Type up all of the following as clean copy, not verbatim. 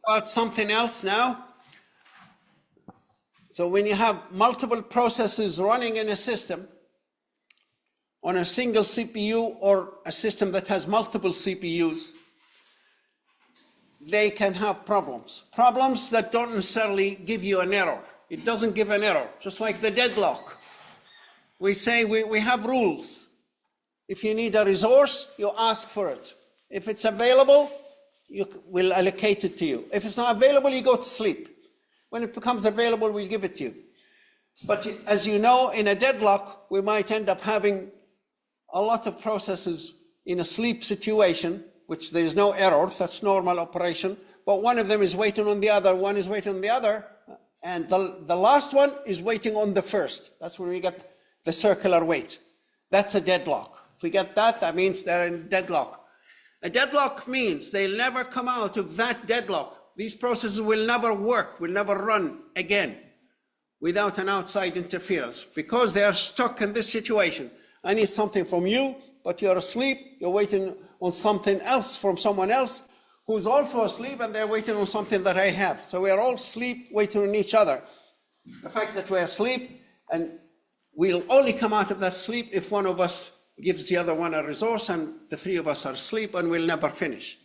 About something else now. So when you have multiple processes running in a system on a single CPU or a system that has multiple CPUs, they can have problems. Problems that don't necessarily give you an error. It doesn't give an error, just like the deadlock. We say we have rules. If you need a resource, you ask for it. If it's available, we'll allocate it to you. If it's not available, you go to sleep. When it becomes available, we'll give it to you. But as you know, in a deadlock, we might end up having a lot of processes in a sleep situation, which there's no error, that's normal operation, but one of them is waiting on the other, one is waiting on the other, and the last one is waiting on the first. That's when we get the circular wait. That's a deadlock. If we get that, that means they're in deadlock. A deadlock means they'll never come out of that deadlock. These processes will never work, will never run again without an outside interference because they are stuck in this situation. I need something from you, but you're asleep, you're waiting on something else from someone else who's also asleep and they're waiting on something that I have. So we're all asleep, waiting on each other. The fact that we're asleep, and we'll only come out of that sleep if one of us gives the other one a resource and the three of us are asleep and we'll never finish.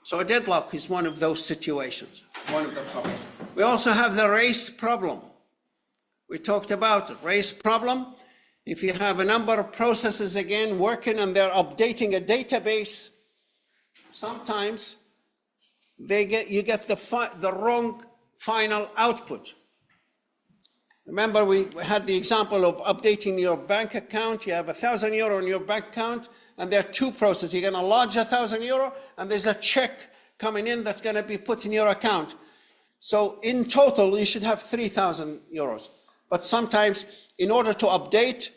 So a deadlock is one of those situations, one of the problems. We also have the race problem. We talked about it, race problem. If you have a number of processes again working and they're updating a database, sometimes you get the wrong final output. Remember, we had the example of updating your bank account. You have €1,000 in your bank account, and there are two processes. You're going to lodge €1,000, and there's a check coming in that's going to be put in your account. So in total, you should have €3,000. But sometimes, in order to update,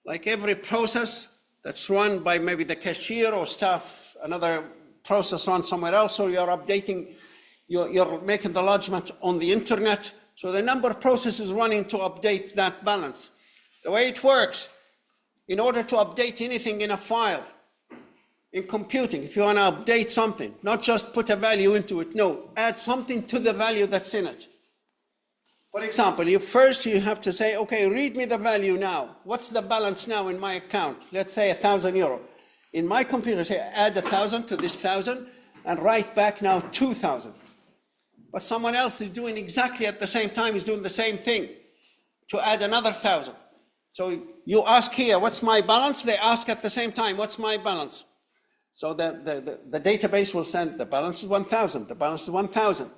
like every process that's run by maybe the cashier or staff, another process run somewhere else, so you're updating, you're making the lodgement on the internet. So the number of processes running to update that balance. The way it works, in order to update anything in a file, in computing, if you want to update something, not just put a value into it, no, add something to the value that's in it. For example, first you have to say, okay, read me the value now. What's the balance now in my account? Let's say €1,000. In my computer, say add 1,000 to this 1,000 and write back now 2,000. But someone else is doing exactly at the same time, is doing the same thing to add another 1,000. So you ask here, what's my balance? They ask at the same time, what's my balance? So the database will send, the balance is 1,000, the balance is 1,000.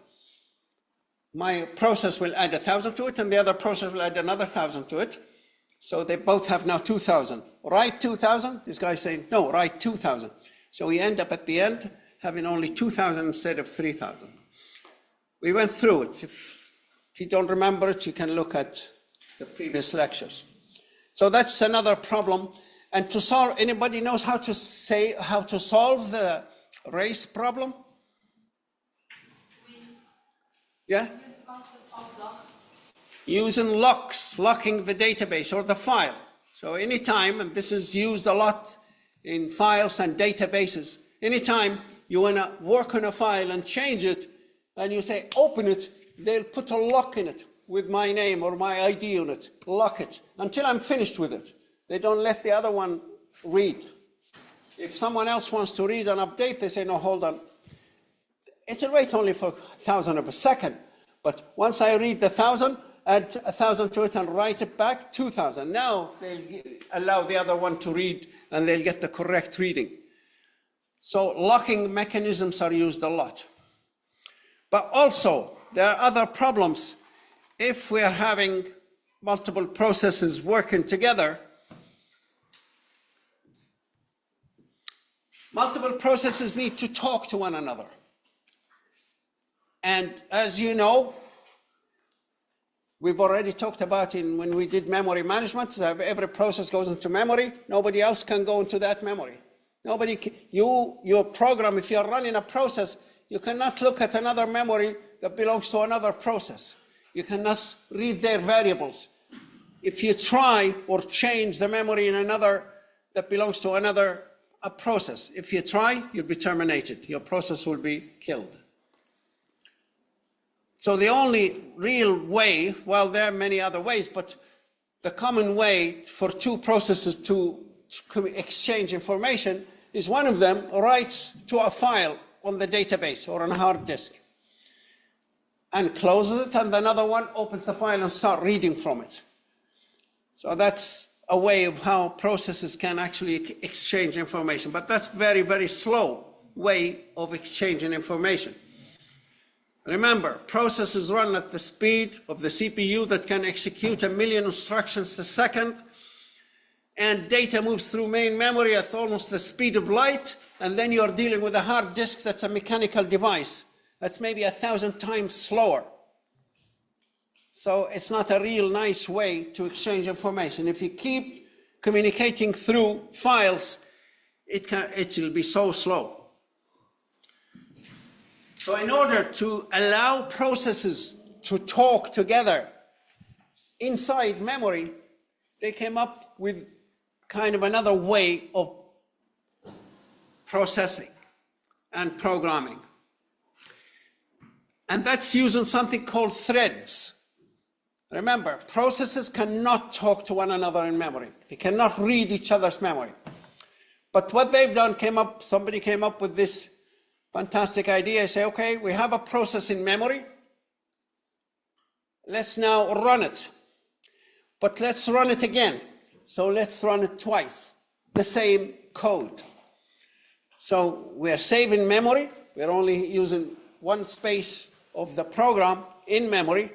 My process will add 1,000 to it, and the other process will add another 1,000 to it. So they both have now 2,000. Write 2,000, this guy is saying, no, write 2,000. So we end up at the end having only 2,000 instead of 3,000. We went through it. If you don't remember it, you can look at the previous lectures. So that's another problem. And to solve, anybody knows how to solve the race problem? Yeah? Using locks, locking the database or the file. So anytime, and this is used a lot in files and databases, anytime you want to work on a file and change it, and you say, open it, they'll put a lock in it with my name or my ID on it, lock it, until I'm finished with it. They don't let the other one read. If someone else wants to read and update, they say, no, hold on. It'll wait only for 1,000 of a second. But once I read the 1,000, add 1,000 to it and write it back, 2,000. Now they'll allow the other one to read and they'll get the correct reading. So locking mechanisms are used a lot. But also, there are other problems. If we are having multiple processes working together, multiple processes need to talk to one another. And as you know, we've already talked about when we did memory management, every process goes into memory. Nobody else can go into that memory. Your program, if you're running a process, you cannot look at another memory that belongs to another process. You cannot read their variables. If you try or change the memory in another that belongs to another a process. If you try, you'll be terminated. Your process will be killed. So the only real way, well, there are many other ways, but the common way for two processes to exchange information is one of them writes to a file on the database or on a hard disk and closes it, and another one opens the file and starts reading from it. So that's a way of how processes can actually exchange information, but that's very, very slow way of exchanging information. Remember, processes run at the speed of the CPU that can execute 1 million instructions a second, and data moves through main memory at almost the speed of light, and then you're dealing with a hard disk that's a mechanical device. That's maybe 1,000 times slower. So it's not a real nice way to exchange information. If you keep communicating through files, it will be so slow. So in order to allow processes to talk together inside memory, they came up with kind of another way of processing and programming. And that's using something called threads. Remember, processes cannot talk to one another in memory. They cannot read each other's memory. But what they've done somebody came up with this fantastic idea. Say, okay, we have a process in memory. Let's now run it. But let's run it again. So let's run it twice, the same code. So we're saving memory. We're only using one space of the program in memory,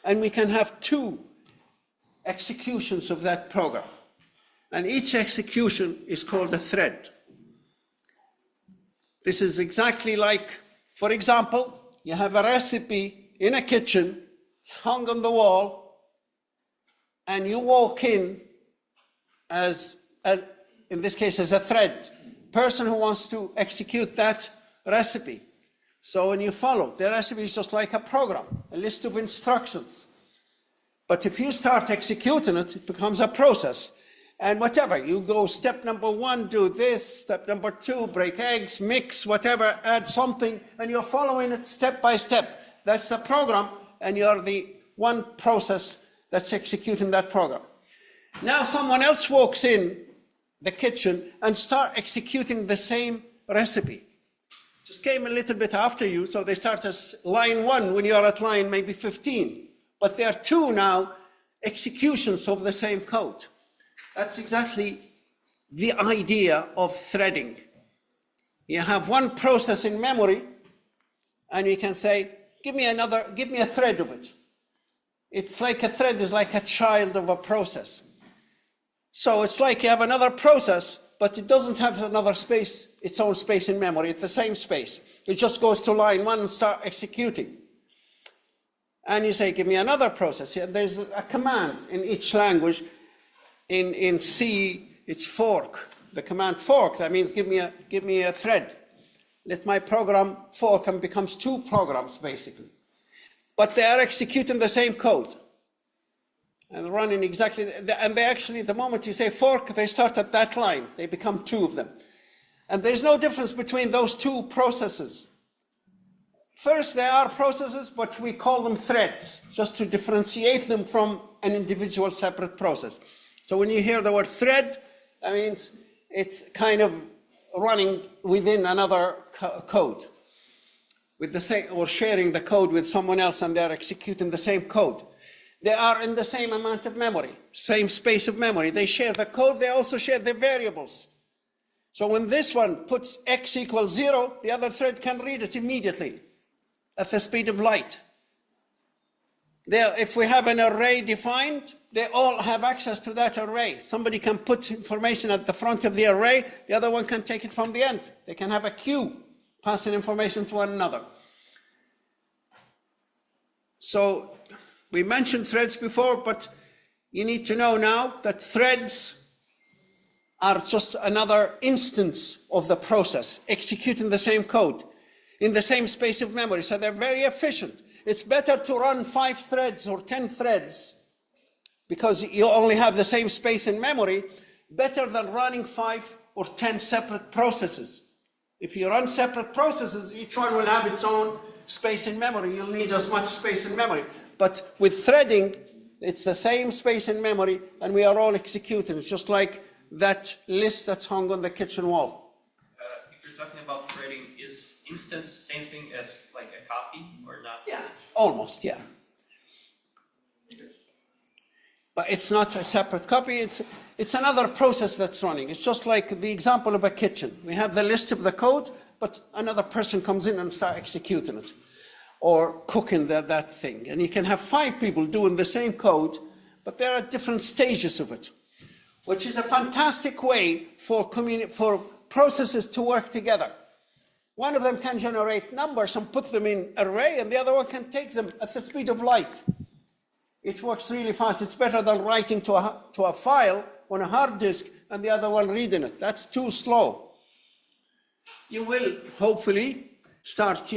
and we can have two executions of that program. And each execution is called a thread. This is exactly like, for example, you have a recipe in a kitchen hung on the wall, and you walk in in this case, as a thread, person who wants to execute that recipe. So when you follow, the recipe is just like a program, a list of instructions. But if you start executing it, it becomes a process. And whatever, you go step number 1, do this, step number 2, break eggs, mix, whatever, add something, and you're following it step by step. That's the program, and you're the one process that's executing that program. Now someone else walks in the kitchen and start executing the same recipe. Just came a little bit after you, so they start as line 1 when you're at line maybe 15. But there are 2 now executions of the same code. That's exactly the idea of threading. You have one process in memory, and you can say, give me a thread of it. It's like a thread is like a child of a process. So it's like you have another process, but it doesn't have another space, its own space in memory. It's the same space. It just goes to line 1 and start executing. And you say, give me another process. Yeah, there's a command in each language. In C, it's fork. The command fork, that means give me a thread. Let my program fork and becomes 2 programs, basically. But they are executing the same code. And running exactly, and they actually, the moment you say fork, they start at that line. They become 2 of them. And there's no difference between those 2 processes. First, they are processes, but we call them threads, just to differentiate them from an individual separate process. So when you hear the word thread, that means it's kind of running within another code, with the same, or sharing the code with someone else, and they're executing the same code. They are in the same amount of memory, same space of memory. They share the code, they also share the variables. So when this one puts x equals 0, the other thread can read it immediately at the speed of light. If we have an array defined, they all have access to that array. Somebody can put information at the front of the array, the other one can take it from the end. They can have a queue passing information to one another. So we mentioned threads before, but you need to know now that threads are just another instance of the process, executing the same code in the same space of memory. So they're very efficient. It's better to run 5 threads or 10 threads because you only have the same space in memory, better than running 5 or 10 separate processes. If you run separate processes, each one will have its own space in memory. You'll need as much space in memory. But with threading, it's the same space in memory, and we are all executing. It's just like that list that's hung on the kitchen wall. If you're talking about threading, is instance same thing as like a copy or not? Yeah, almost, yeah. But it's not a separate copy, it's another process that's running. It's just like the example of a kitchen. We have the list of the code, but another person comes in and starts executing it or cooking that thing. And you can have 5 people doing the same code, but there are different stages of it, which is a fantastic way for processes to work together. One of them can generate numbers and put them in array, and the other one can take them at the speed of light. It works really fast. It's better than writing to a file on a hard disk and the other one reading it. That's too slow. You will hopefully start,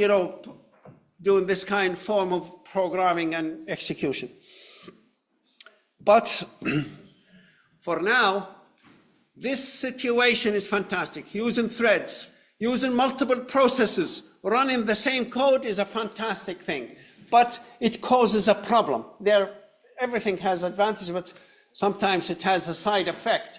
doing this kind form of programming and execution. But for now, this situation is fantastic. Using threads, using multiple processes, running the same code is a fantastic thing. But it causes a problem. Everything has advantages, but sometimes it has a side effect.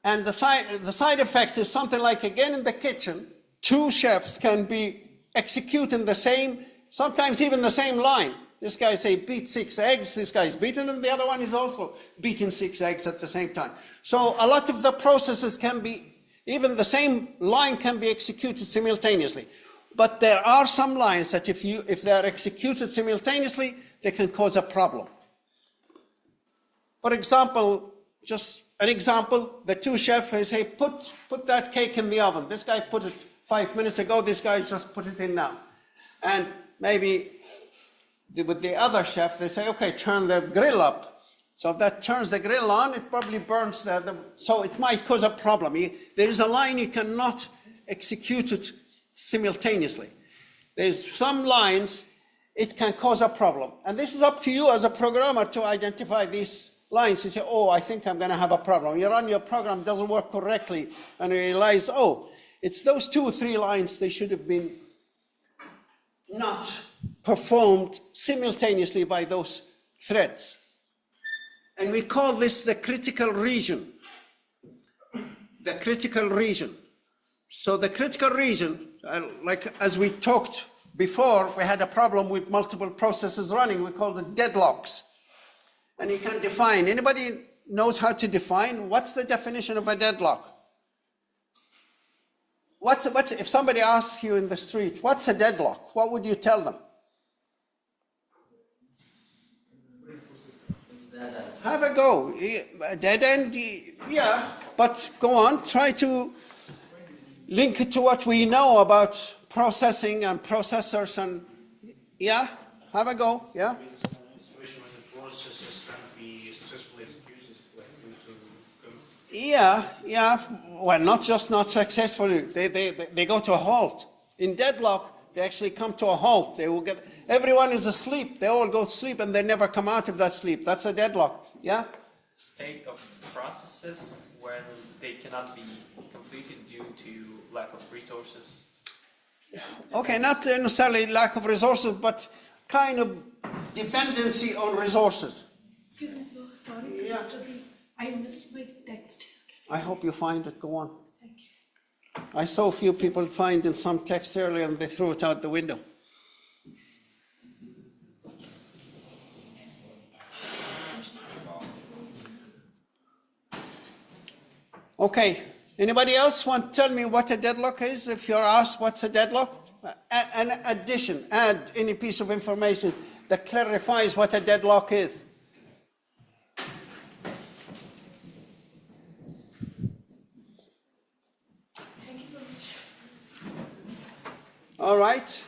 And the side effect is something like, again, in the kitchen, 2 chefs can be executing the same, sometimes even the same line. This guy say beat 6 eggs, this guy's beating them, the other one is also beating 6 eggs at the same time. So a lot of the processes can be, even the same line can be executed simultaneously. But there are some lines that if they are executed simultaneously, they can cause a problem. For example, just an example, the 2 chefs say, put that cake in the oven. This guy put it 5 minutes ago, this guy just put it in now. And maybe with the other chef, they say, okay, turn the grill up. So if that turns the grill on, it probably burns so it might cause a problem. There is a line you cannot execute it simultaneously. There's some lines, it can cause a problem. And this is up to you as a programmer to identify these lines. You say, oh, I think I'm going to have a problem. You run your program, doesn't work correctly, and you realize, oh, it's those 2 or 3 lines, they should have been not performed simultaneously by those threads. And we call this the critical region. The critical region. So the critical region, like as we talked before, we had a problem with multiple processes running. We called it deadlocks. And you can define, anybody knows how to define? What's the definition of a deadlock? If somebody asks you in the street, what's a deadlock? What would you tell them? Have a go. A dead end, yeah, but go on, try to link it to what we know about processing and processors and, yeah, have a go, yeah? Situation when the processes can be successfully executed, like Yeah, well, not successfully, they go to a halt. In deadlock, they actually come to a halt. Everyone is asleep, they all go to sleep and they never come out of that sleep. That's a deadlock, yeah? State of processes when they cannot be completed due to lack of resources. Okay, not necessarily lack of resources, but kind of dependency on resources. Excuse me, so sorry. Yeah. I missed my text. I hope you find it. Go on. Thank you. I saw a few people find in some text earlier and they threw it out the window. Okay, anybody else want to tell me what a deadlock is? If you're asked what's a deadlock? An addition, add any piece of information that clarifies what a deadlock is. Thank you so much. All right.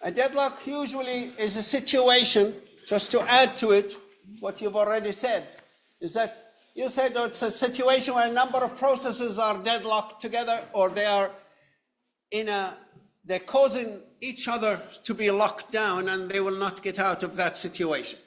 A deadlock usually is a situation, just to add to it what you've already said, is that you said it's a situation where a number of processes are deadlocked together, or they're causing each other to be locked down and they will not get out of that situation.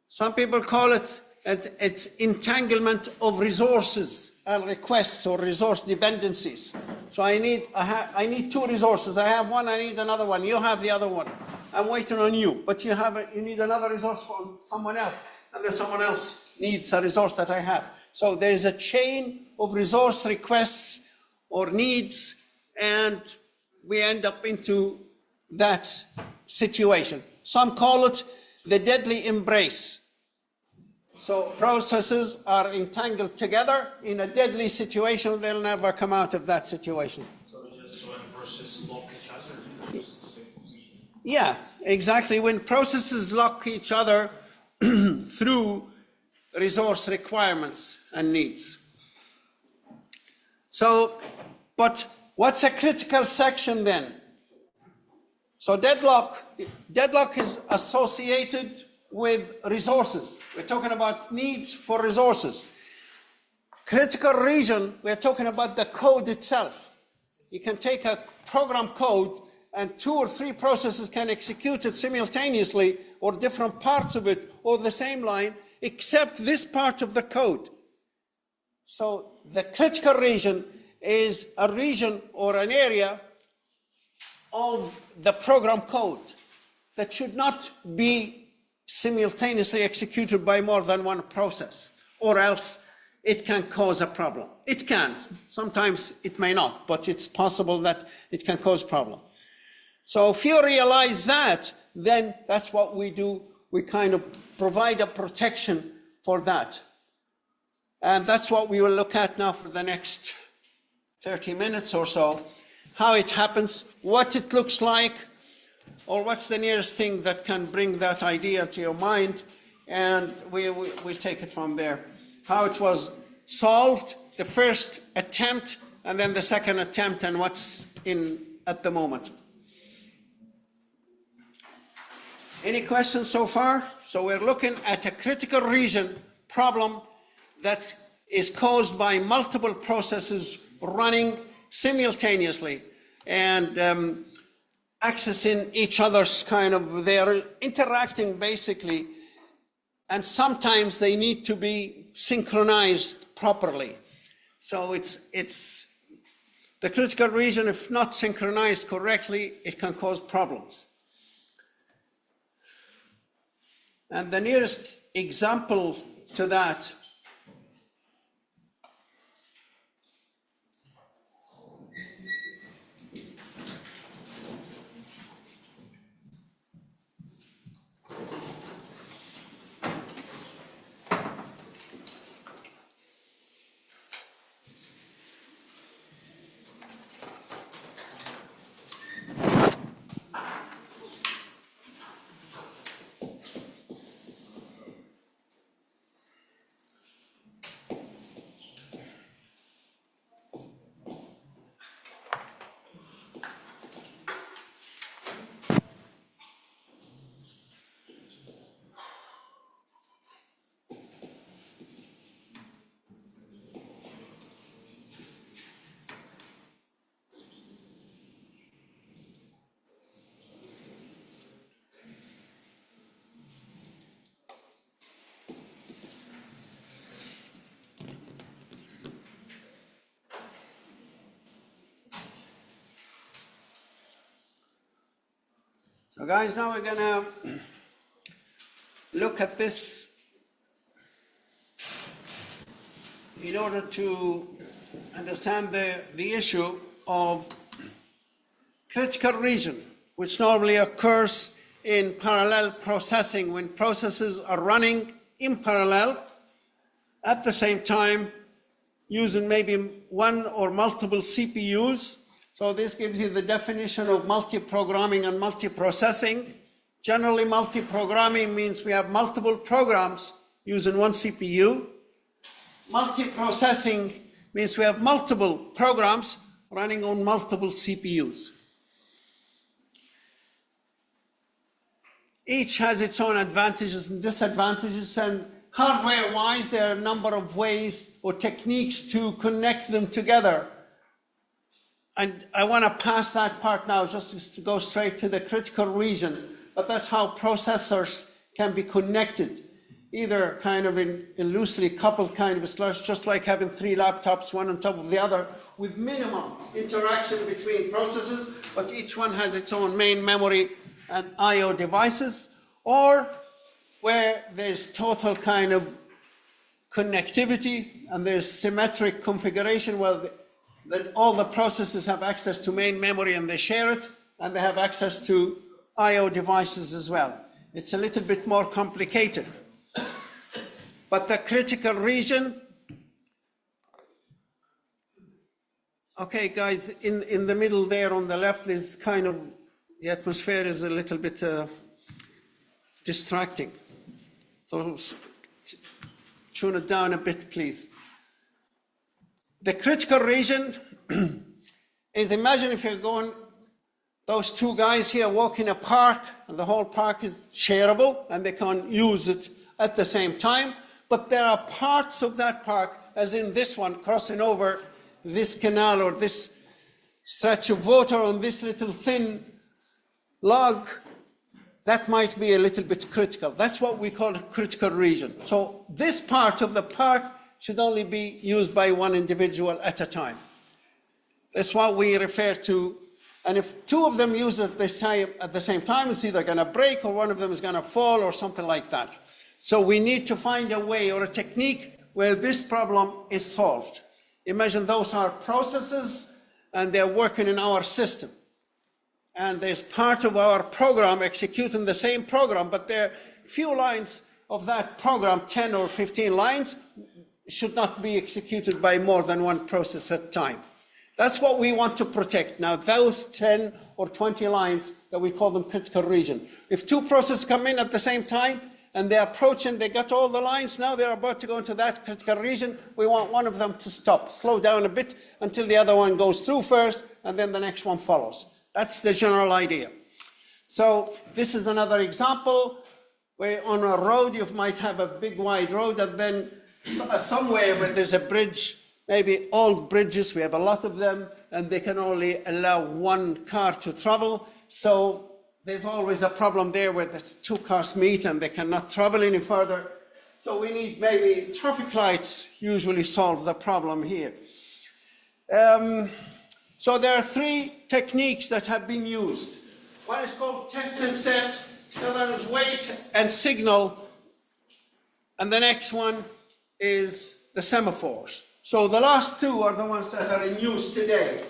Some people call it It's entanglement of resources and requests or resource dependencies. So I need two resources. I have one, I need another one. You have the other one. I'm waiting on you, but you need another resource from someone else, and then someone else needs a resource that I have. So there is a chain of resource requests or needs, and we end up into that situation. Some call it the deadly embrace. So processes are entangled together in a deadly situation. They'll never come out of that situation. So just when processes lock each other? Yeah, exactly. When processes lock each other through resource requirements and needs. So, but what's a critical section then? So deadlock is associated with resources. We're talking about needs for resources. Critical region, we're talking about the code itself. You can take a program code and 2 or 3 processes can execute it simultaneously, or different parts of it, or the same line, except this part of the code. So the critical region is a region or an area of the program code that should not be simultaneously executed by more than one process, or else it can cause a problem. It can. Sometimes it may not, but it's possible that it can cause problem. So if you realize that, then that's what we do. We kind of provide a protection for that. And that's what we will look at now for the next 30 minutes or so, how it happens, what it looks like, or what's the nearest thing that can bring that idea to your mind, and we'll take it from there. How it was solved, the first attempt, and then the second attempt, and what's in at the moment. Any questions so far? So we're looking at a critical region problem that is caused by multiple processes running simultaneously and accessing each other's they're interacting basically, and sometimes they need to be synchronized properly. So it's the critical region, if not synchronized correctly, it can cause problems. And the nearest example to that So guys, now we're gonna look at this in order to understand the issue of critical region, which normally occurs in parallel processing when processes are running in parallel at the same time using maybe one or multiple CPUs. So this gives you the definition of multi-programming and multi-processing. Generally, multi-programming means we have multiple programs using one CPU. Multi-processing means we have multiple programs running on multiple CPUs. Each has its own advantages and disadvantages, and hardware-wise, there are a number of ways or techniques to connect them together. And I want to pass that part now just to go straight to the critical region, but that's how processors can be connected. either kind of in a loosely coupled kind of a slush, just like having 3 laptops, one on top of the other, with minimum interaction between processes, but each one has its own main memory and I/O devices, or where there's total kind of connectivity and there's symmetric configuration where that all the processes have access to main memory and they share it, and they have access to I/O devices as well. It's a little bit more complicated. But the critical region, okay guys, in the middle there on the left is kind of, the atmosphere is a little bit distracting. So tune it down a bit, please. The critical region is, imagine if you're going, those 2 guys here walk in a park and the whole park is shareable and they can use it at the same time, but there are parts of that park, as in this one, crossing over this canal or this stretch of water on this little thin log, that might be a little bit critical. That's what we call a critical region. So this part of the park should only be used by one individual at a time. That's what we refer to. And if 2 of them use it at the same time, it's either going to break or one of them is going to fall or something like that. So we need to find a way or a technique where this problem is solved. Imagine those are processes and they're working in our system. And there's part of our program executing the same program, but there are few lines of that program, 10 or 15 lines, should not be executed by more than one process at a time. That's what we want to protect. Now, those 10 or 20 lines that we call them critical region. If 2 processes come in at the same time and they approach and they got all the lines, now they're about to go into that critical region, we want one of them to stop, slow down a bit until the other one goes through first and then the next one follows. That's the general idea. So this is another example where on a road you might have a big wide road and then somewhere where there's a bridge, maybe old bridges, we have a lot of them, and they can only allow 1 car to travel. So there's always a problem there where the 2 cars meet and they cannot travel any further. So we need maybe traffic lights usually solve the problem here. So there are 3 techniques that have been used. One is called test and set, the other is wait and signal, and the next one is the semaphores. So the last 2 are the ones that are in use today.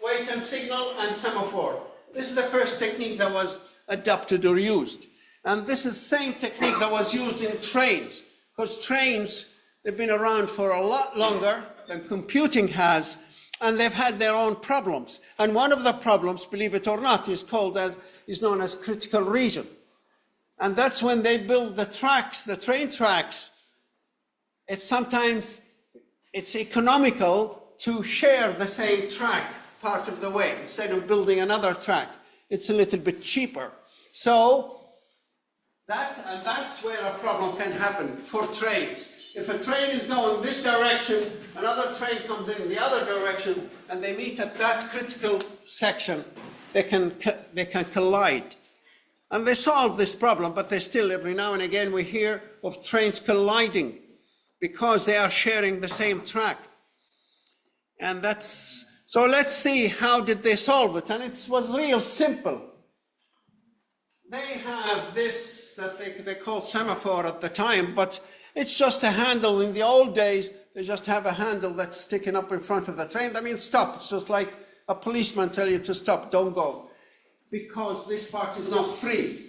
Wait and signal and semaphore. This is the first technique that was adopted or used. And this is the same technique that was used in trains, because trains, they've been around for a lot longer than computing has, and they've had their own problems. And one of the problems, believe it or not, is known as critical region. And that's when they build the tracks, the train tracks. It's economical to share the same track part of the way instead of building another track. It's a little bit cheaper. So that's where a problem can happen for trains. If a train is going this direction, another train comes in the other direction, and they meet at that critical section, they can collide. And they solve this problem, but they still, every now and again, we hear of trains colliding because they are sharing the same track. And so let's see, how did they solve it? And it was real simple. They have this that they called semaphore at the time, but it's just a handle. In the old days, they just have a handle that's sticking up in front of the train. That means stop. It's just like a policeman tell you to stop, don't go. Because this part is not free.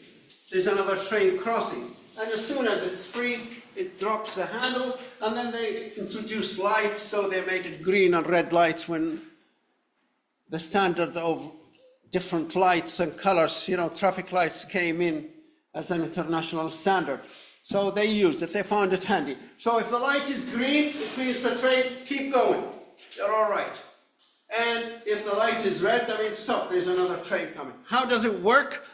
There's another train crossing. And as soon as it's free, it drops the handle, and then they introduced lights, so they made it green and red lights when the standard of different lights and colors, traffic lights came in as an international standard. So they used it, they found it handy. So if the light is green, it means the train, keep going, you're all right. And if the light is red, that means stop, there's another train coming. How does it work?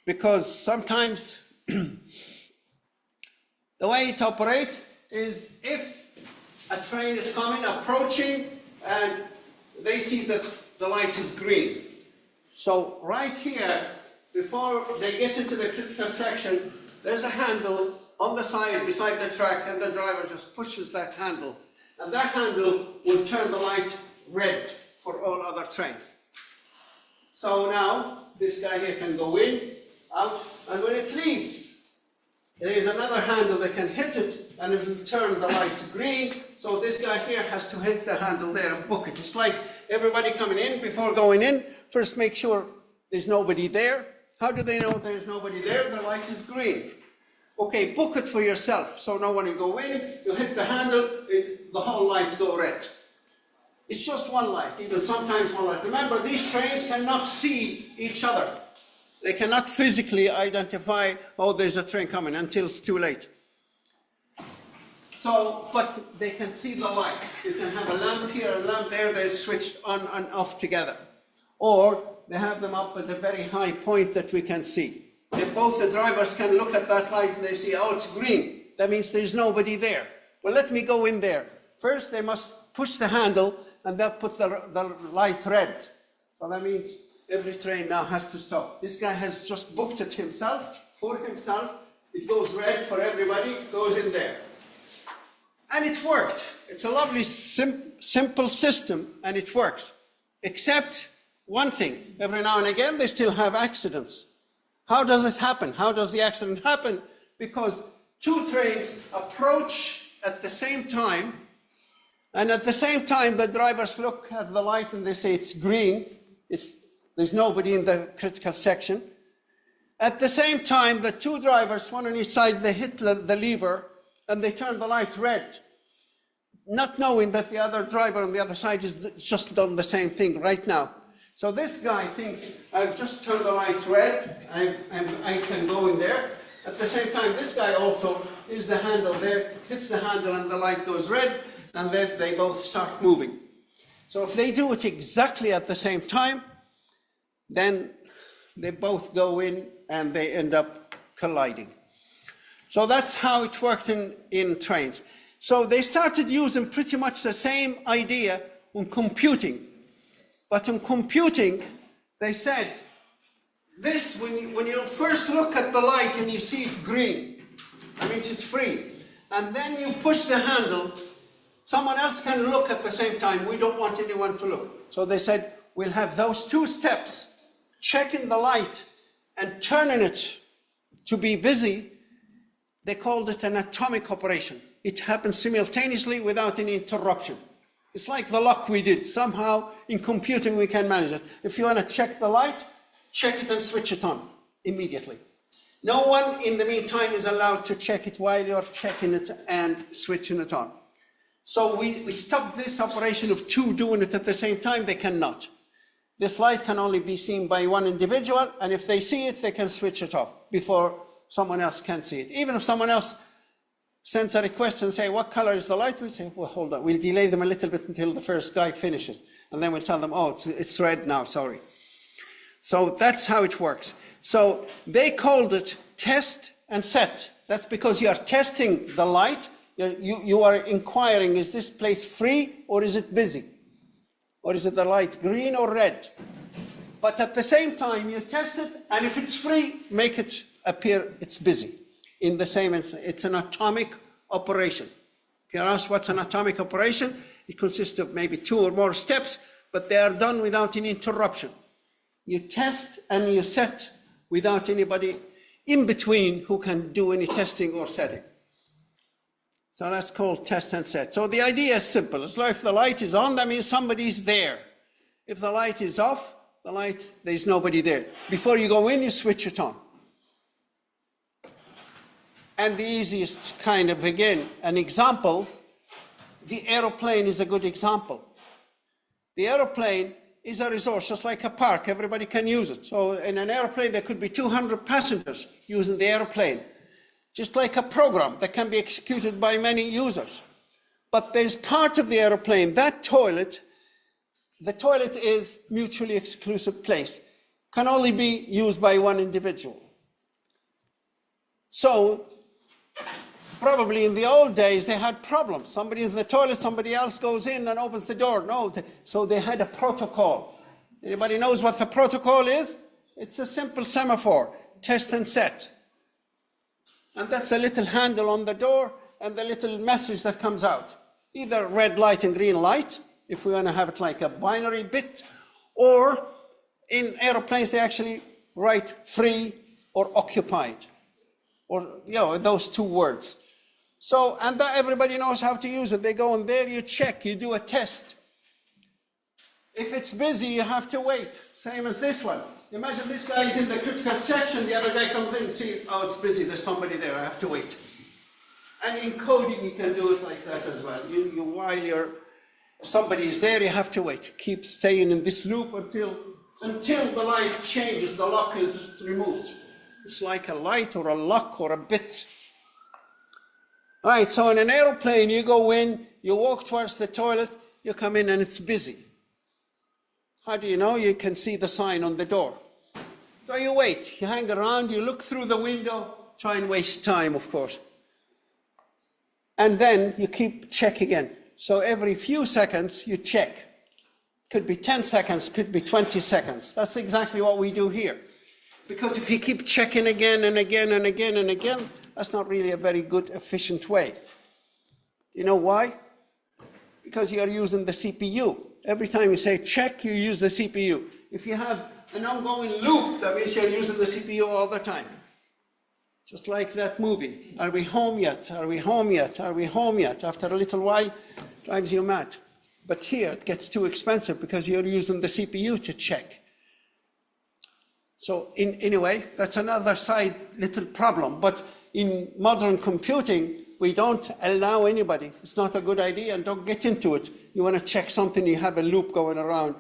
Because sometimes the way it operates is if a train is coming, approaching, and they see that the light is green. So right here, before they get into the critical section, there's a handle on the side beside the track, and the driver just pushes that handle, and that handle will turn the light red for all other trains. So now this guy here can go in, out, and when it leaves, there is another handle that can hit it, and it will turn the lights green. So this guy here has to hit the handle there and book it. It's like everybody coming in, before going in, first make sure there's nobody there. How do they know there's nobody there? The light is green. Okay, book it for yourself. So now when you go in, you hit the handle, the whole lights go red. It's just one light, even sometimes one light. Remember, these trains cannot see each other. They cannot physically identify, oh, there's a train coming, until it's too late. So, but they can see the light. You can have a lamp here, a lamp there, they're switched on and off together. Or they have them up at a very high point that we can see. If both the drivers can look at that light and they see, oh, it's green, that means there's nobody there. Well, let me go in there. First, they must push the handle, and that puts the light red. So that means every train now has to stop. This guy has just booked it himself, for himself. It goes red for everybody, goes in there. And it worked. It's a lovely, simple system, and it works. Except one thing, every now and again they still have accidents. How does it happen? How does the accident happen? Because two trains approach at the same time, and at the same time the drivers look at the light and they say it's green, there's nobody in the critical section. At the same time, the two drivers, one on each side, they hit the lever and they turn the light red, not knowing that the other driver on the other side has just done the same thing right now. So this guy thinks, I've just turned the light red, I can go in there. At the same time, this guy also is the handle there, hits the handle and the light goes red, and then they both start moving. So if they do it exactly at the same time, then they both go in and they end up colliding. So that's how it worked in trains. So they started using pretty much the same idea on computing. But in computing, they said, this, when you first look at the light and you see it green, that means it's free. And then you push the handle, someone else can look at the same time. We don't want anyone to look. So they said, we'll have those two steps, checking the light and turning it to be busy. They called it an atomic operation. It happened simultaneously without any interruption. It's like the lock we did. Somehow in computing we can manage it. If you want to check the light, check it and switch it on immediately. No one in the meantime is allowed to check it while you're checking it and switching it on. So we stopped this operation of two doing it at the same time. They cannot. This light can only be seen by one individual, and if they see it, they can switch it off before someone else can see it. Even if someone else sends a request and say, what color is the light? We say, well, hold on. We'll delay them a little bit until the first guy finishes. And then we'll tell them, oh, it's red now, sorry. So that's how it works. So they called it test and set. That's because you are testing the light. You are inquiring, is this place free or is it busy? Or is it the light green or red? But at the same time, you test it, and if it's free, make it appear it's busy. In the same instant, it's an atomic operation. If you're asked what's an atomic operation, it consists of maybe two or more steps, but they are done without any interruption. You test and you set without anybody in between who can do any testing or setting. So that's called test and set. So the idea is simple. It's like if the light is on, that means somebody's there. If the light is off, there's nobody there. Before you go in, you switch it on. And the easiest kind of, again, an example, the aeroplane is a good example. The aeroplane is a resource, just like a park. Everybody can use it. So in an airplane, there could be 200 passengers using the airplane. Just like a program that can be executed by many users. But there's part of the airplane, that toilet, the toilet is mutually exclusive place, can only be used by one individual. So, probably in the old days, they had problems. Somebody is in the toilet, somebody else goes in and opens the door. No, so they had a protocol. Anybody knows what the protocol is? It's a simple semaphore, test and set. And that's a little handle on the door and the little message that comes out. Either red light and green light, if we want to have it like a binary bit, or in aeroplanes they actually write free or occupied, or those two words. So, and that everybody knows how to use it. They go in there, you check, you do a test. If it's busy, you have to wait. Same as this one. Imagine this guy is in the critical section, the other guy comes in and sees, oh, it's busy, there's somebody there, I have to wait. And in coding, you can do it like that as well. While somebody is there, you have to wait. Keep staying in this loop until the light changes, the lock is removed. It's like a light or a lock or a bit. All right, so in an aeroplane, you go in, you walk towards the toilet, you come in and it's busy. How do you know? You can see the sign on the door. So you wait, you hang around, you look through the window, try and waste time, of course. And then you keep checking in. So every few seconds, you check. Could be 10 seconds, could be 20 seconds. That's exactly what we do here. Because if you keep checking again and again and again and again, that's not really a very good, efficient way. You know why? Because you are using the CPU. Every time you say check, you use the CPU. If you have an ongoing loop, that means you're using the CPU all the time. Just like that movie. Are we home yet? Are we home yet? Are we home yet? After a little while, drives you mad. But here, it gets too expensive because you're using the CPU to check. So anyway, that's another side little problem. But in modern computing, we don't allow anybody. It's not a good idea, and don't get into it. You want to check something, you have a loop going around.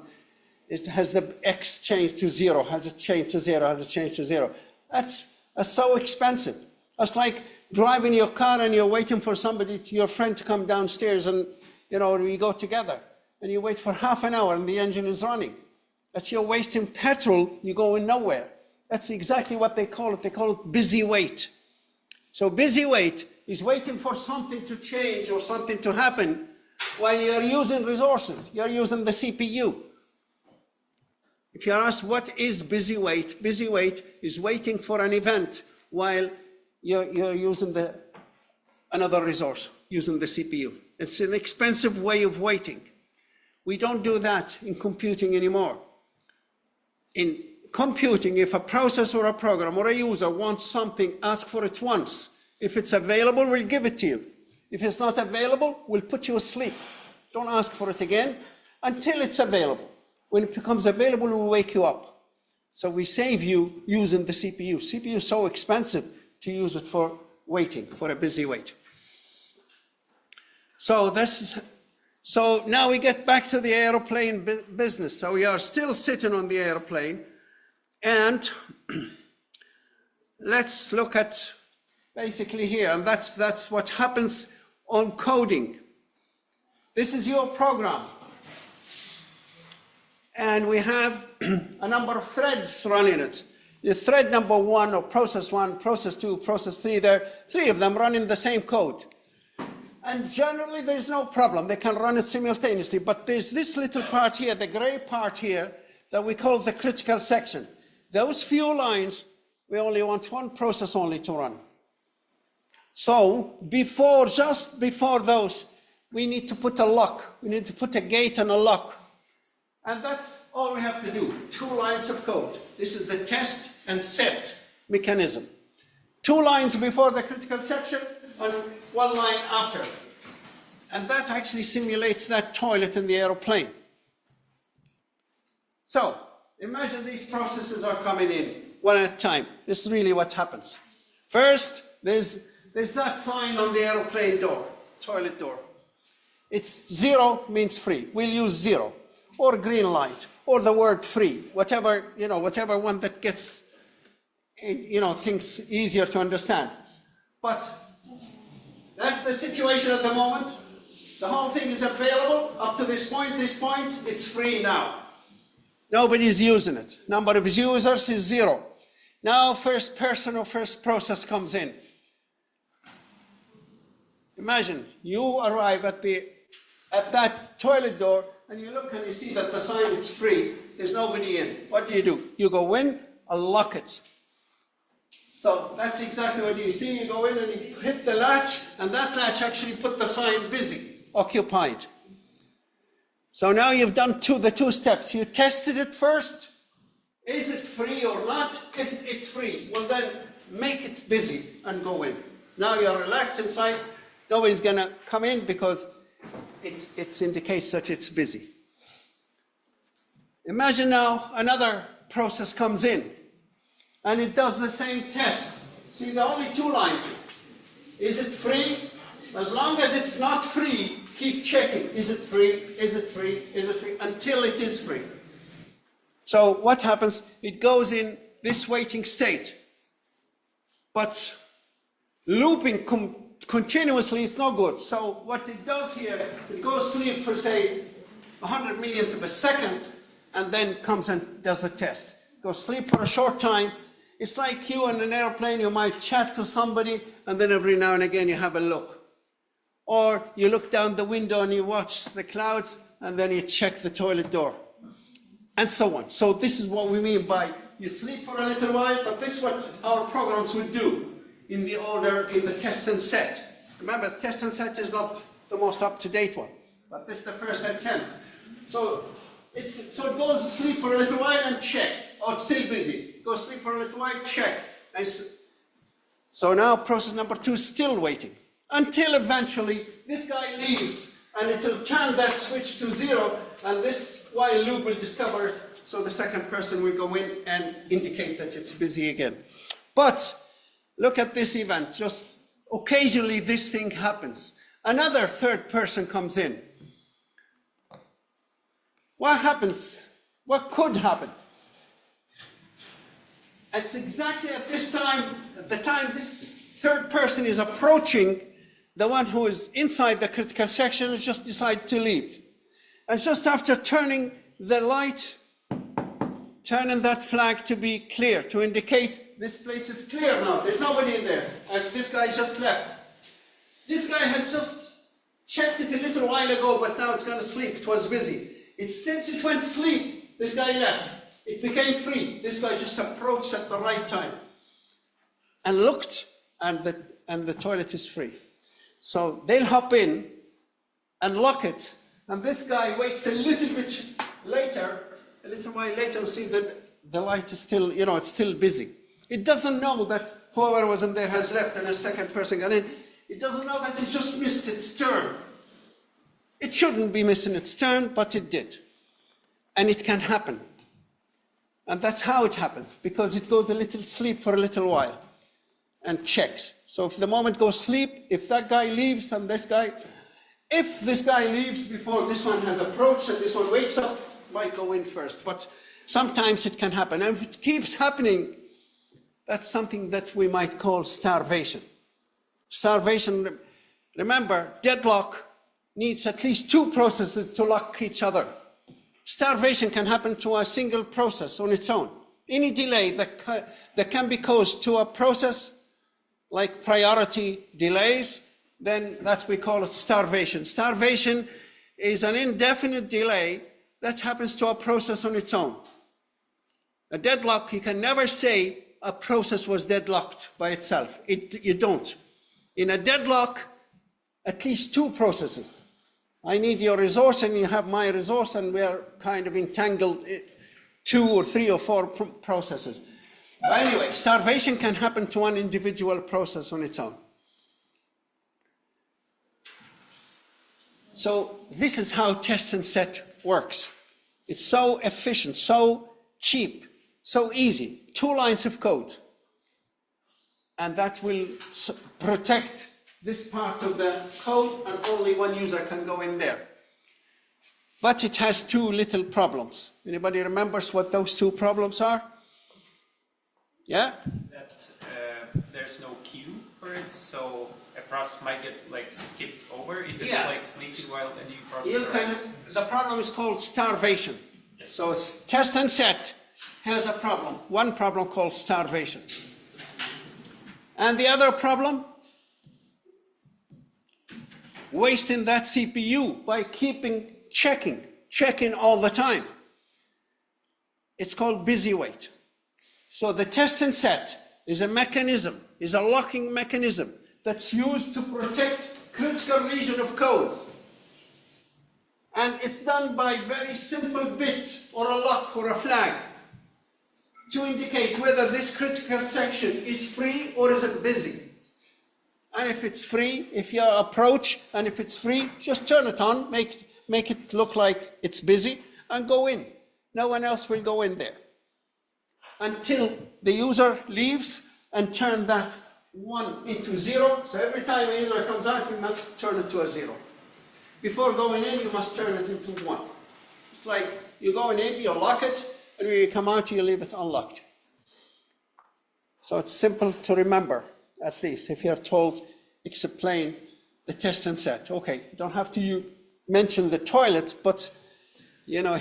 Has the X changed to 0? Has it changed to 0? Has it changed to 0? That's so expensive. That's like driving your car and you're waiting for your friend to come downstairs, and we go together. And you wait for half an hour and the engine is running. That's you're wasting petrol, you're going nowhere. That's exactly what they call it. They call it busy wait. So busy wait is waiting for something to change or something to happen while you're using resources. You're using the CPU. If you're asked what is busy wait is waiting for an event while you're using another resource, using the CPU. It's an expensive way of waiting. We don't do that in computing anymore. In computing, if a process or a program or a user wants something, ask for it once. If it's available, we'll give it to you. If it's not available, we'll put you asleep. Don't ask for it again until it's available. When it becomes available, we'll wake you up. So we save you using the CPU. CPU is so expensive to use it for waiting, for a busy wait. So now we get back to the airplane business. So we are still sitting on the airplane, and let's look at basically here, and that's what happens on coding. This is your program. And we have a number of threads running it. The thread number 1, or process 1, process 2, process 3, there are 3 of them running the same code. And generally there's no problem, they can run it simultaneously, but there's this little part here, the gray part here, that we call the critical section. Those few lines, we only want one process only to run. So just before those, we need to put a lock, we need to put a gate and a lock. And that's all we have to do, 2 lines of code. This is the test and set mechanism. 2 lines before the critical section and 1 line after. And that actually simulates that toilet in the aeroplane. So imagine these processes are coming in one at a time. This is really what happens. First, there's that sign on the aeroplane door, toilet door. It's 0 means free. We'll use 0. Or green light, or the word free, whatever one that gets, things easier to understand. But that's the situation at the moment. The whole thing is available up to this point, it's free now. Nobody's using it. Number of users is 0. Now first person or first process comes in. Imagine you arrive at that toilet door, and you look and you see that the sign is free, there's nobody in. What do? You go in, unlock it. So that's exactly what you see. You go in and you hit the latch, and that latch actually put the sign busy, occupied. So now you've done the two steps. You tested it first. Is it free or not? If it's free, well then make it busy and go in. Now you're relaxed inside. Nobody's going to come in because it indicates that it's busy. Imagine now another process comes in and it does the same test. See, there are only two lines. Is it free? As long as it's not free, keep checking. Is it free? Is it free? Is it free? Until it is free. So what happens? It goes in this waiting state. But looping continuously, it's no good. So what it does here, it goes sleep for say 100 millionth of a second, and then comes and does a test. Goes sleep for a short time. It's like you on an airplane, you might chat to somebody, and then every now and again you have a look. Or you look down the window and you watch the clouds, and then you check the toilet door. And so on. So this is what we mean by you sleep for a little while, but this is what our programs would do in the test and set. Remember, test and set is not the most up-to-date one, but this is the first attempt. So it goes to sleep for a little while and checks. Oh, it's still busy. Goes to sleep for a little while, check. So now process number 2 is still waiting. Until eventually this guy leaves and it will turn that switch to 0, and this while loop will discover it. So the second person will go in and indicate that it's busy again. But look at this event. Just occasionally this thing happens. Another third person comes in. What happens? What could happen? It's exactly at this time, at the time this third person is approaching, the one who is inside the critical section has just decided to leave. And just after turning the light, turning that flag to be clear, to indicate this place is clear now, there's nobody in there, and this guy just left. This guy has just checked it a little while ago, but now it's going to sleep, it was busy. Since it went to sleep, this guy left. It became free. This guy just approached at the right time and looked, and the toilet is free. So they'll hop in and lock it, and this guy wakes a little bit later, a little while later, and see that the light is still, it's still busy. It doesn't know that whoever was in there has left and a second person got in. It doesn't know that it just missed its turn. It shouldn't be missing its turn, but it did. And it can happen. And that's how it happens, because it goes a little sleep for a little while and checks. So if the moment goes sleep, if that guy leaves and if this guy leaves before this one has approached and this one wakes up, might go in first. But sometimes it can happen. And if it keeps happening, that's something that we might call starvation. Starvation, remember, deadlock needs at least 2 processes to lock each other. Starvation can happen to a single process on its own. Any delay that can be caused to a process, like priority delays, then we call it starvation. Starvation is an indefinite delay that happens to a process on its own. A deadlock, you can never say a process was deadlocked by itself. You don't. In a deadlock, at least 2 processes. I need your resource and you have my resource, and we are kind of entangled 2 or 3 or 4 processes. But anyway, starvation can happen to one individual process on its own. So this is how test and set works. It's so efficient, so cheap, so easy. 2 lines of code. And that will protect this part of the code, and only one user can go in there. But it has 2 little problems. Anybody remembers what those 2 problems are? Yeah? That there's no queue for it, so a process might get skipped over if it's sleeping while a new process. The problem is called starvation. Yes. So test and set has a problem. One problem called starvation. And the other problem, wasting that CPU by checking all the time. It's called busy wait. So the test and set is a mechanism, is a locking mechanism that's used to protect critical region of code. And it's done by very simple bit or a lock or a flag to indicate whether this critical section is free or is it busy. And if it's free, if you approach, and if it's free, just turn it on, make it look like it's busy, and go in. No one else will go in there until the user leaves and turn that 1 into 0. So every time a user comes out, you must turn it to a 0. Before going in, you must turn it into 1. It's like you're going in, you lock it, and when you come out, you leave it unlocked. So it's simple to remember, at least, if you're told, explain the test and set. Okay, you don't have to mention the toilet, but, you know,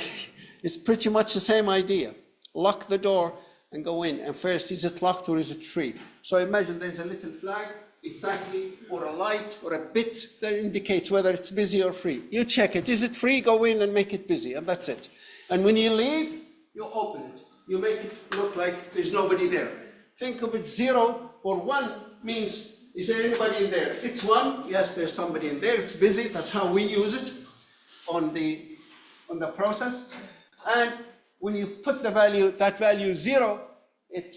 it's pretty much the same idea. Lock the door and go in. And first, is it locked or is it free? So imagine there's a little flag, exactly, or a light or a bit that indicates whether it's busy or free. You check it. Is it free? Go in and make it busy, and that's it. And when you leave, you open it. You make it look like there's nobody there. Think of it 0 or 1 means, is there anybody in there? If it's 1, yes, there's somebody in there. It's busy. That's how we use it on the process. And when you put that value 0, it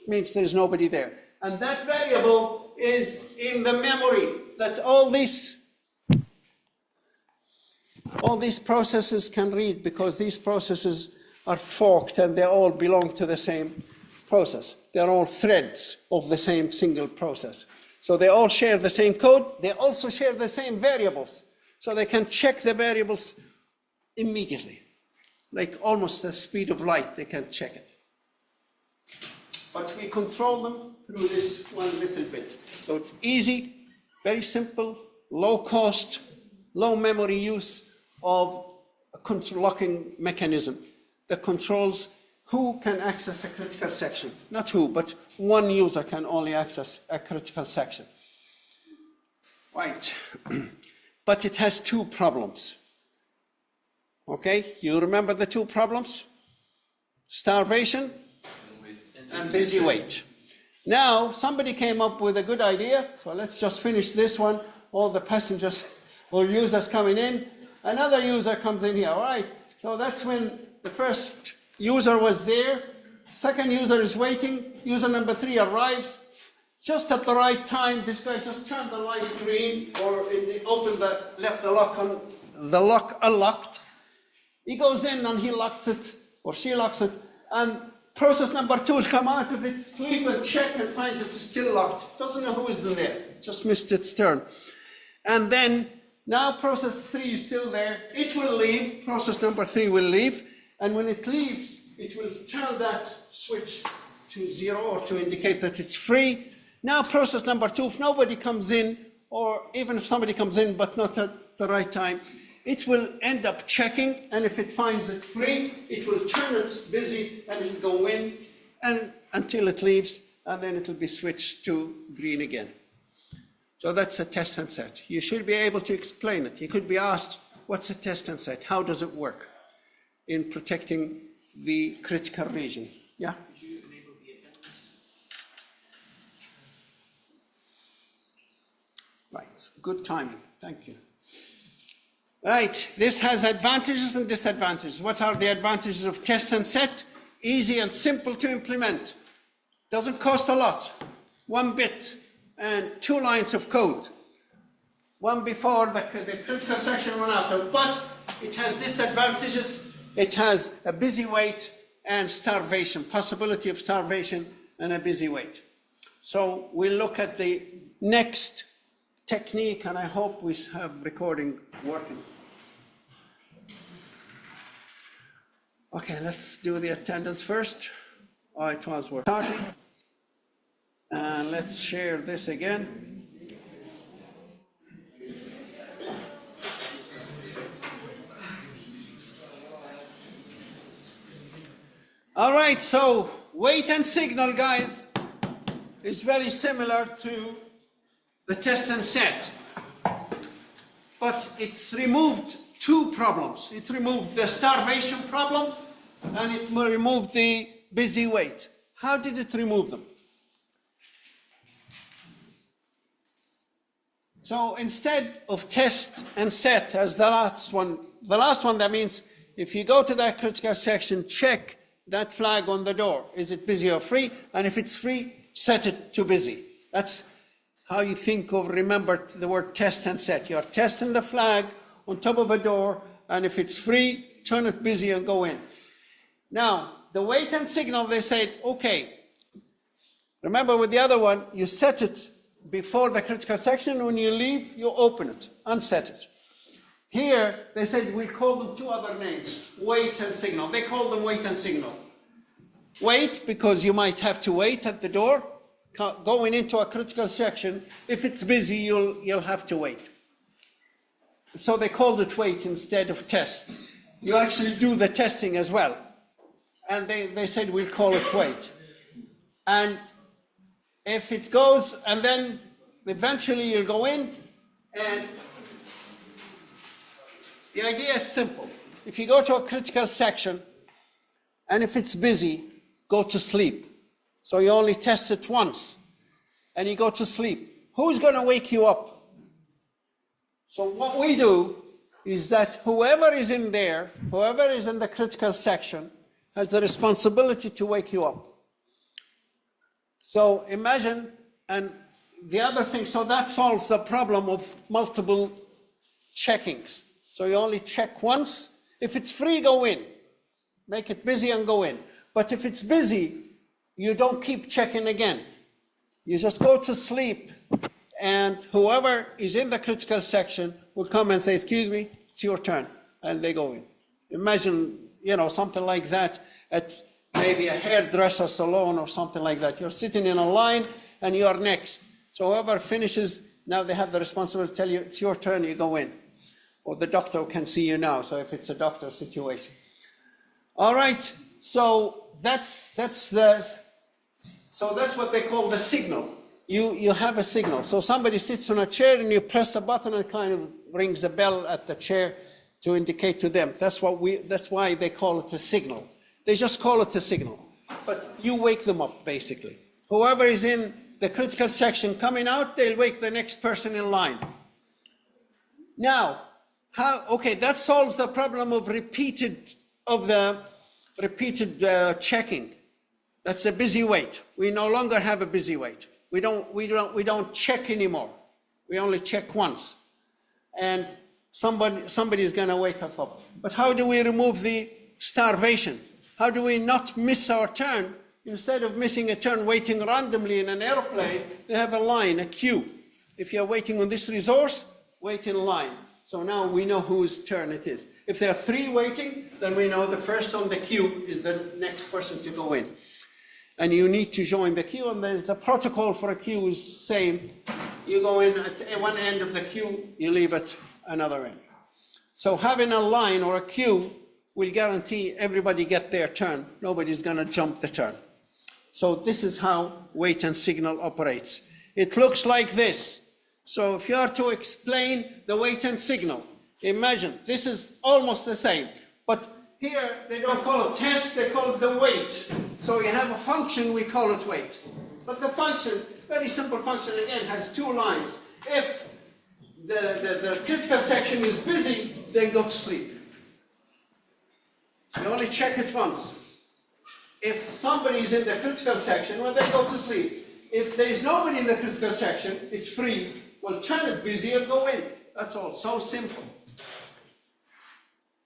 means there's nobody there. And that variable is in the memory that all these processes can read, because these processes are forked and they all belong to the same process. They're all threads of the same single process. So they all share the same code. They also share the same variables. So they can check the variables immediately. Like almost the speed of light, they can check it. But we control them through this one little bit. So it's easy, very simple, low cost, low memory use of a locking mechanism that controls who can access a critical section. Not who, but one user can only access a critical section. Right. But it has 2 problems. Okay, you remember the 2 problems? Starvation and busy wait. Now, somebody came up with a good idea, so let's just finish this one. All the passengers or users coming in. Another user comes in here, all right? So that's when the first user was there. Second user is waiting. User number 3 arrives. Just at the right time, this guy just turned the light green, or left the lock unlocked. He goes in and he locks it, or she locks it, and process number 2 will come out of its sleep and check and finds it's still locked. Doesn't know who is in there, just missed its turn. And then, now process 3 is still there. It will leave, process number 3 will leave, and when it leaves, it will turn that switch to 0 or to indicate that it's free. Now process number 2, if nobody comes in, or even if somebody comes in but not at the right time, it will end up checking, and if it finds it free, it will turn it busy and it will go in and until it leaves, and then it will be switched to green again. So that's a test and set. You should be able to explain it. You could be asked, what's a test and set? How does it work in protecting the critical region? Yeah? Could you enable the attendance? Right, good timing, thank you. Right, this has advantages and disadvantages. What are the advantages of test and set? Easy and simple to implement. Doesn't cost a lot. 1 bit and 2 lines of code. One before the critical section, one after. But it has disadvantages. It has a busy wait and starvation, possibility of starvation and a busy wait. So we'll look at the next technique, and I hope we have recording working. Okay, let's do the attendance first. Oh, it was working. And let's share this again. All right, so wait and signal, guys, is very similar to the test and set. But it's removed 2 problems. It removed the starvation problem and it removed the busy wait. How did it remove them? So instead of test and set as the last one, that means if you go to that critical section, check that flag on the door. Is it busy or free? And if it's free, set it to busy. That's how you think of, remember the word test and set. You're testing the flag on top of a door, and if it's free, turn it busy and go in. Now, the wait and signal, they said, okay, remember with the other one, you set it before the critical section. When you leave, you open it, unset it. Here, they said we call them two other names, wait and signal. They call them wait and signal. Wait, because you might have to wait at the door, going into a critical section. If it's busy, you'll have to wait. So they called it wait instead of test. You actually do the testing as well. And they said we'll call it wait. And if it goes, and then eventually you'll go in, and the idea is simple. If you go to a critical section, and if it's busy, go to sleep. So you only test it once, and you go to sleep. Who's going to wake you up? So what we do is that whoever is in there, whoever is in the critical section, has the responsibility to wake you up. So imagine, and the other thing, so that solves the problem of multiple checkings. So you only check once. If it's free, go in. Make it busy and go in. But if it's busy, you don't keep checking again. You just go to sleep, and whoever is in the critical section will come and say, excuse me, it's your turn, and they go in. Imagine, something like that at maybe a hairdresser salon or something like that. You're sitting in a line, and you are next. So whoever finishes, now they have the responsibility to tell you, it's your turn, you go in. Or the doctor can see you now, so if it's a doctor situation. All right, so that's what they call the signal. You have a signal. So somebody sits on a chair and you press a button and it kind of rings a bell at the chair to indicate to them. That's why they call it a signal. They just call it a signal. But you wake them up, basically. Whoever is in the critical section coming out, they'll wake the next person in line. Now, that solves the problem of repeated checking. That's a busy wait. We no longer have a busy wait. We don't check anymore. We only check once. And somebody is going to wake us up. But how do we remove the starvation? How do we not miss our turn? Instead of missing a turn waiting randomly in an airplane, they have a line, a queue. If you're waiting on this resource, wait in line. So now we know whose turn it is. If there are three waiting, then we know the first on the queue is the next person to go in. And you need to join the queue, and the protocol for a queue is same. You go in at one end of the queue, you leave at another end. So having a line or a queue will guarantee everybody get their turn. Nobody's going to jump the turn. So this is how wait and signal operates. It looks like this. So if you are to explain the wait and signal, imagine this is almost the same, but here they don't call it test, they call it the wait. So you have a function, we call it wait. But the function, very simple function, again, has two lines. If the critical section is busy, then go to sleep. You only check it once. If somebody is in the critical section, well, they go to sleep. If there's nobody in the critical section, it's free, well, turn it busy and go in. That's all, so simple.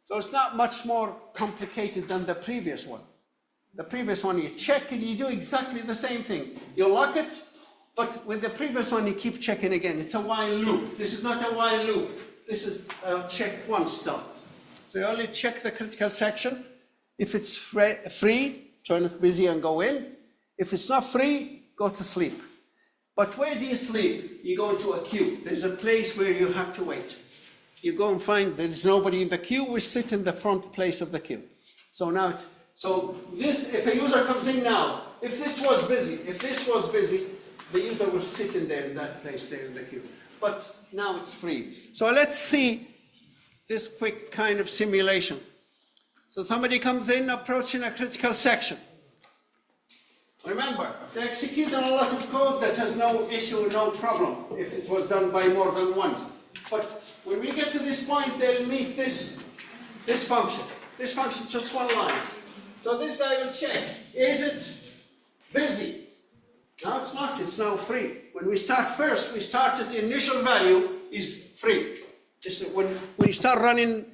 So it's not much more complicated than the previous one. The previous one, you check and you do exactly the same thing. You lock it, but with the previous one, you keep checking again. It's a while loop. This is not a while loop. This is check once done. So you only check the critical section. If it's free, turn it busy and go in. If it's not free, go to sleep. But where do you sleep? You go into a queue. There's a place where you have to wait. You go and find there's nobody in the queue, we sit in the front place of the queue. So now if a user comes in now, if this was busy, the user will sit in there in that place there in the queue. But now it's free. So let's see this quick kind of simulation. So somebody comes in approaching a critical section. Remember, they're executing a lot of code that has no issue, no problem, if it was done by more than one. But when we get to this point, they'll meet this function. This function is just one line. So this guy will check, is it busy? No, it's not, it's now free. When we start first, we start at the initial value is free. This is when you start running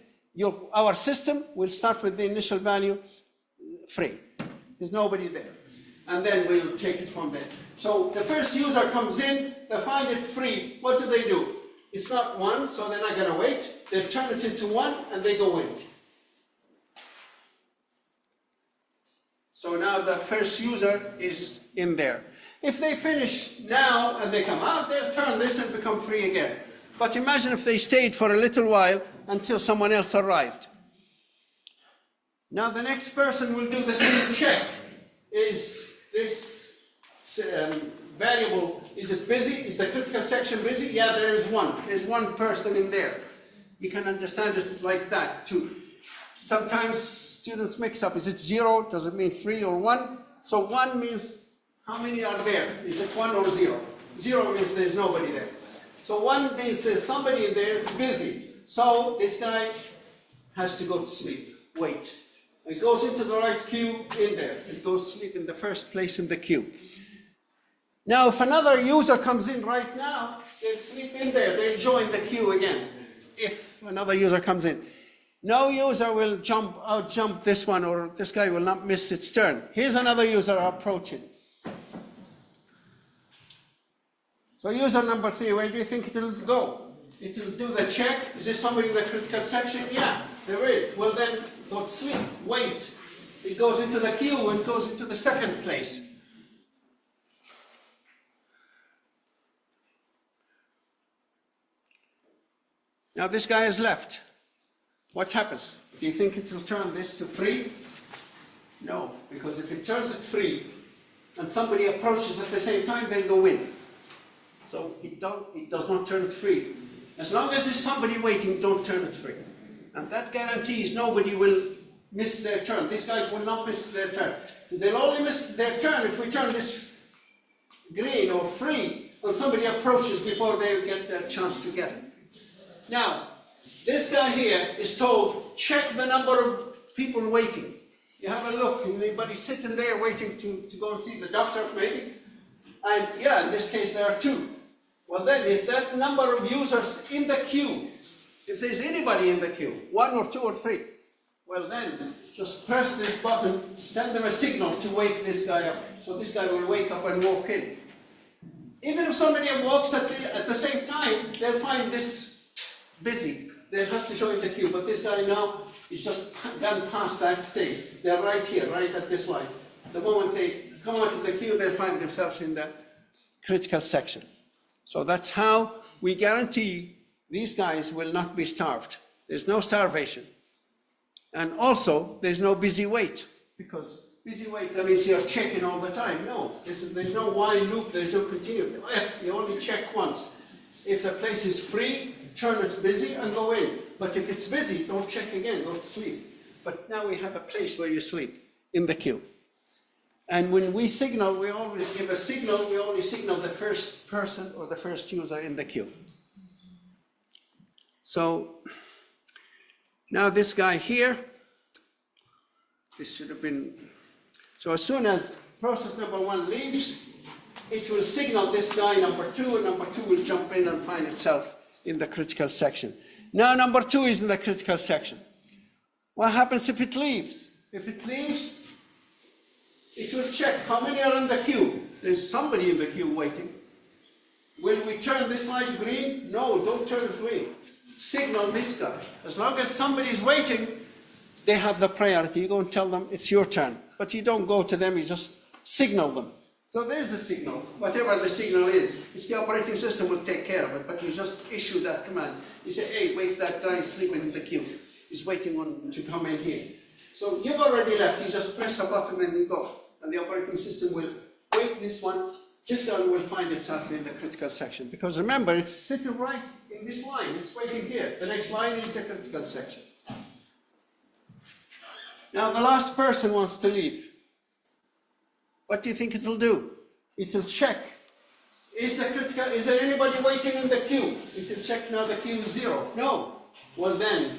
our system, we'll start with the initial value free. There's nobody there. And then we'll take it from there. So the first user comes in, they find it free. What do? It's not one, so they're not going to wait. They turn it into one, and they go in. So now the first user is in there. If they finish now and they come out, they'll turn this and become free again. But imagine if they stayed for a little while until someone else arrived. Now the next person will do the same check. Is this variable, is it busy? Is the critical section busy? Yeah, there is one. There's one person in there. You can understand it like that too. Sometimes students mix up. Is it 0? Does it mean free or 1? So 1 means how many are there? Is it 1 or 0? 0 means there's nobody there. So 1 means there's somebody in there, it's busy. So this guy has to go to sleep. Wait. It goes into the right queue in there. It goes to sleep in the first place in the queue. Now, if another user comes in right now, they'll sleep in there. They'll join the queue again. If another user comes in. No user will out-jump this one, or this guy will not miss its turn. Here's another user approaching. So user number 3, where do you think it will go? It will do the check. Is there somebody in the critical section? Yeah, there is. Well then, go to sleep, wait. It goes into the queue and goes into the second place. Now this guy has left. What happens? Do you think it will turn this to free? No, because if it turns it free and somebody approaches at the same time, they'll go in. So it does not turn it free. As long as there's somebody waiting, don't turn it free. And that guarantees nobody will miss their turn. These guys will not miss their turn. They'll only miss their turn if we turn this green or free and somebody approaches before they get their chance to get it. Now, this guy here is told, check the number of people waiting. You have a look, anybody sitting there waiting to go and see the doctor maybe? And yeah, in this case there are 2. Well then, if that number of users in the queue, if there's anybody in the queue, 1 or 2 or 3, well then, just press this button, send them a signal to wake this guy up. So this guy will wake up and walk in. Even if somebody walks at the same time, they'll find this busy. They'll have to join the queue, but this guy now is just gone past that stage. They're right here, right at this line. The moment they come out of the queue, they'll find themselves in the critical section. So that's how we guarantee these guys will not be starved. There's no starvation. And also, there's no busy wait, because busy wait, that means you're checking all the time. No, there's no while loop, there's no continuous. If you only check once. If the place is free, turn it busy and go in. But if it's busy, don't check again, go to sleep. But now we have a place where you sleep, in the queue. And when we signal, we always give a signal, we only signal the first person or the first user in the queue. So, now this guy here, this should have been, so as soon as process number 1 leaves, it will signal this guy number 2, and number 2 will jump in and find itself in the critical section. Now number 2 is in the critical section. What happens if it leaves? If it leaves, it will check how many are in the queue. There's somebody in the queue waiting. Will we turn this light green? No, don't turn it green. Signal this guy. As long as somebody is waiting, they have the priority. You go and tell them it's your turn. But you don't go to them, you just signal them. So there's a signal, whatever the signal is. It's the operating system will take care of it, but you just issue that command. You say, hey, wake that guy sleeping in the queue. He's waiting on to come in here. So you've already left, you just press a button and you go. And the operating system will wake this one. This one will find itself in the critical section. Because remember, it's sitting right in this line. It's waiting here. The next line is the critical section. Now the last person wants to leave. what do you think it will do? It will check. Is there anybody waiting in the queue? It will check now the queue is 0. No. Well then,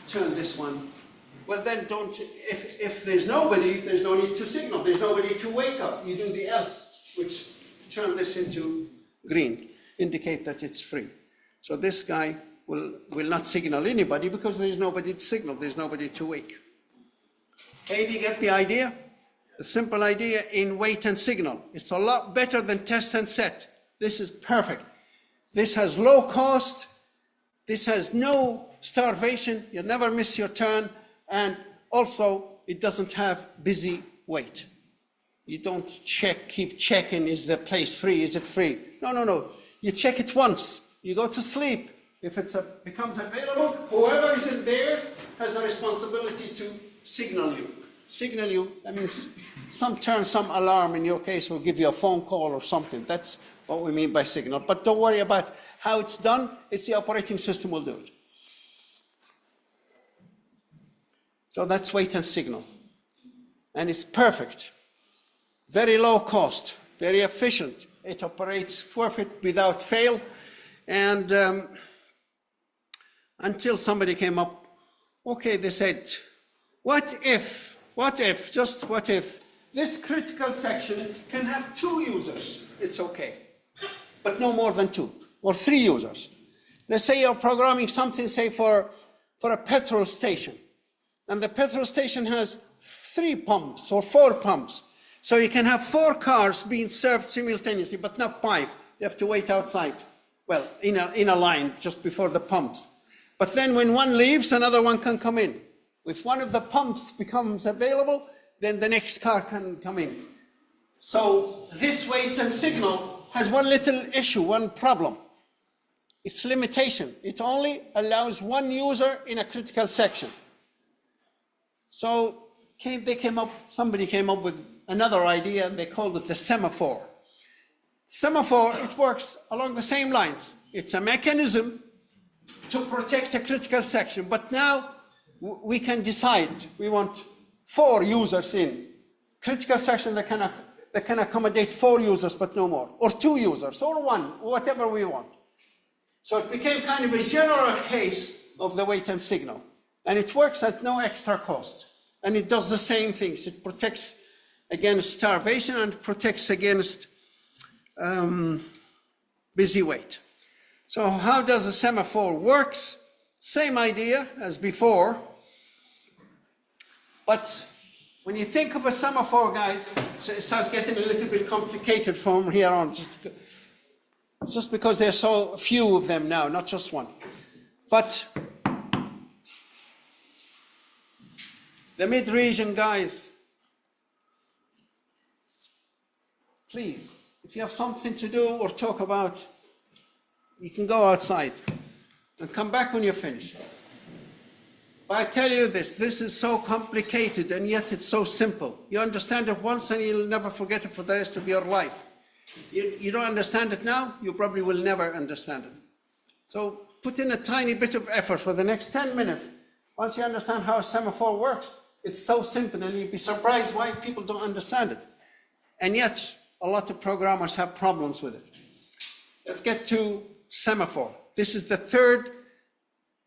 turn this one. Well then if there's nobody, there's no need to signal. There's nobody to wake up. You do the else, which turn this into green, indicate that it's free. So this guy will not signal anybody because there's nobody to signal, there's nobody to wake. Okay, do you get the idea? The simple idea in wait and signal. It's a lot better than test and set. This is perfect. This has low cost. This has no starvation. You never miss your turn. And also, it doesn't have busy wait. You don't keep checking, is the place free, is it free? No. You check it once. You go to sleep. If it becomes available, whoever is in there has a responsibility to signal you. Signal you, that means some alarm in your case will give you a phone call or something. That's what we mean by signal. But don't worry about how it's done. It's the operating system will do it. So that's wait and signal. And it's perfect. Very low cost, very efficient. It operates perfect without fail. And until somebody came up, okay, they said, what if, just what if, this critical section can have 2 users? It's okay, but no more than 2 or 3 users. Let's say you're programming something, say for a petrol station, and the petrol station has 3 pumps or 4 pumps. So you can have 4 cars being served simultaneously, but not 5. You have to wait outside, well, in a line just before the pumps. But then when one leaves, another one can come in. If one of the pumps becomes available, then the next car can come in. So this wait and signal has one little issue, one problem. It's limitation. It only allows 1 user in a critical section. So somebody came up with another idea, and they called it the semaphore. Semaphore, it works along the same lines. It's a mechanism to protect a critical section, but now we can decide we want 4 users in. Critical section that can accommodate 4 users, but no more, or 2 users, or 1, whatever we want. So it became kind of a general case of the wait and signal. And it works at no extra cost. And it does the same things. It protects against starvation and protects against busy wait. So how does a semaphore works? Same idea as before. But when you think of a semaphore, guys, it starts getting a little bit complicated from here on. Just because there's so few of them now, not just 1. But the mid-region guys, please, if you have something to do or talk about, you can go outside and come back when you're finished. But I tell you this is so complicated and yet it's so simple. You understand it once and you'll never forget it for the rest of your life. You don't understand it now, you probably will never understand it. So put in a tiny bit of effort for the next 10 minutes. Once you understand how a semaphore works, it's so simple and you'll be surprised why people don't understand it. And yet, a lot of programmers have problems with it. Let's get to semaphore. This is the 3rd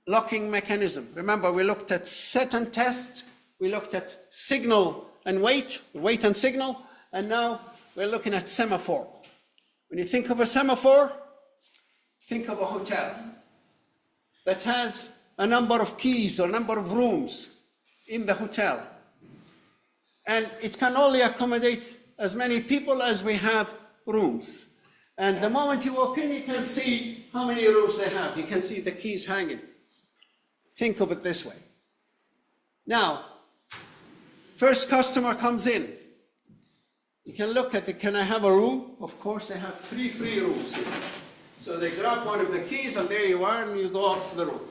locking mechanism. Remember, we looked at set and test, we looked at signal and wait and signal, and now we're looking at semaphore. When you think of a semaphore, think of a hotel that has a number of keys or a number of rooms in the hotel. And it can only accommodate as many people as we have rooms. And the moment you walk in, you can see how many rooms they have. You can see the keys hanging. Think of it this way. Now, first customer comes in. You can look at can I have a room? Of course, they have 3 free rooms here. So they grab one of the keys and there you are, and you go up to the room.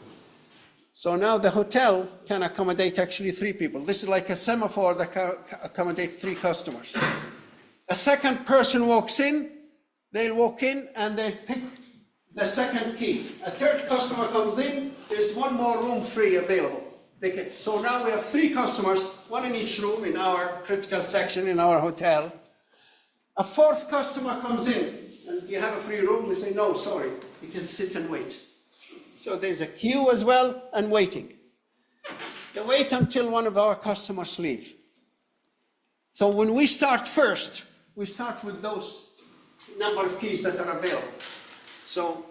So now the hotel can accommodate actually 3 people. This is like a semaphore that can accommodate 3 customers. A second person walks in, they'll walk in and they'll pick the second key. A third customer comes in, there's 1 more room free available. So now we have 3 customers, 1 in each room in our critical section in our hotel. A fourth customer comes in, and you have a free room, we say, no, sorry, you can sit and wait. So there's a queue as well, and waiting. They wait until one of our customers leave. So when we start first, we start with those number of keys that are available. So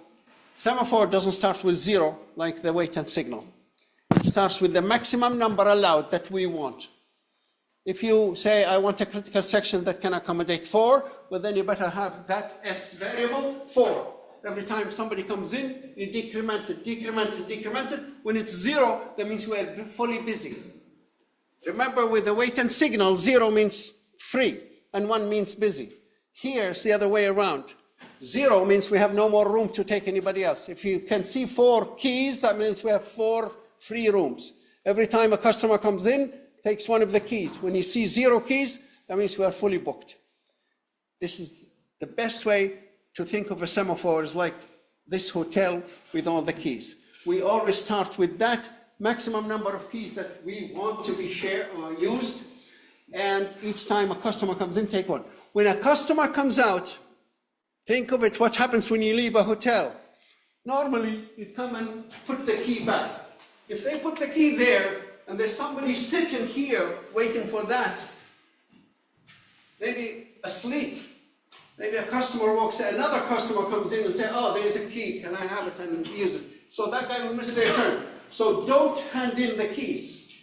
semaphore doesn't start with 0 like the wait and signal. It starts with the maximum number allowed that we want. If you say, I want a critical section that can accommodate 4, well then you better have that S variable 4. Every time somebody comes in, you decrement it, decrement it, decrement it. When it's 0, that means we're fully busy. Remember, with the wait and signal, 0 means free and 1 means busy. Here it's the other way around. 0 means we have no more room to take anybody else. If you can see 4 keys, that means we have 4 free rooms. Every time a customer comes in, takes one of the keys. When you see 0 keys, that means we are fully booked. This is the best way to think of a semaphore, is like this hotel with all the keys. We always start with that maximum number of keys that we want to be shared or used, and each time a customer comes in, take one. When a customer comes out, think of it, what happens when you leave a hotel. Normally, you'd come and put the key back. If they put the key there, and there's somebody sitting here waiting for that, maybe asleep, maybe a customer walks in, another customer comes in and says, oh, there's a key, can I have it and use it? So that guy will miss their turn. So don't hand in the keys.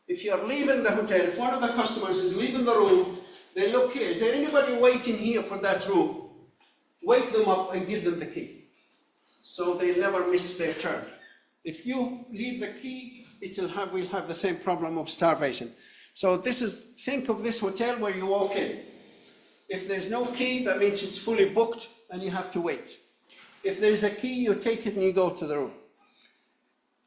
If you're leaving the hotel, if one of the customers is leaving the room, they look here, is there anybody waiting here for that room? Wake them up and give them the key, so they'll never miss their turn. If you leave the key, we'll have the same problem of starvation. So think of this hotel where you walk in. If there's no key, that means it's fully booked and you have to wait. If there's a key, you take it and you go to the room.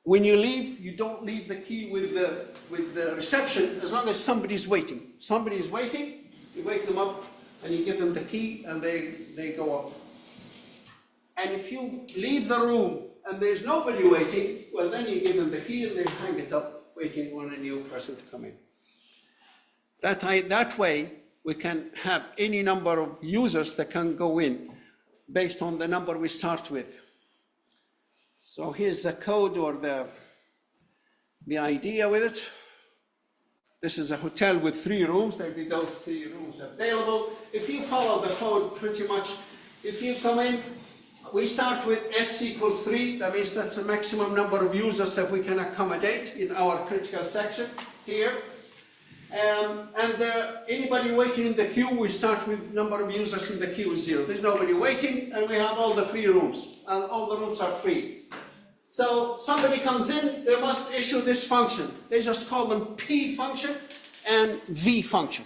When you leave, you don't leave the key with the reception as long as somebody's waiting. If somebody is waiting, you wake them up and you give them the key and they go up. And if you leave the room and there's nobody waiting, well then you give them the key and they hang it up, waiting for a new person to come in. That way, we can have any number of users that can go in based on the number we start with. So here's the code or the idea with it. This is a hotel with 3 rooms. There'll be those 3 rooms available. If you follow the code pretty much, if you come in, we start with S equals 3. That means that's the maximum number of users that we can accommodate in our critical section here. And anybody waiting in the queue, we start with number of users in the queue is 0. There's nobody waiting, and we have all the free rooms, and all the rooms are free. So somebody comes in, they must issue this function. They just call them P function and V function.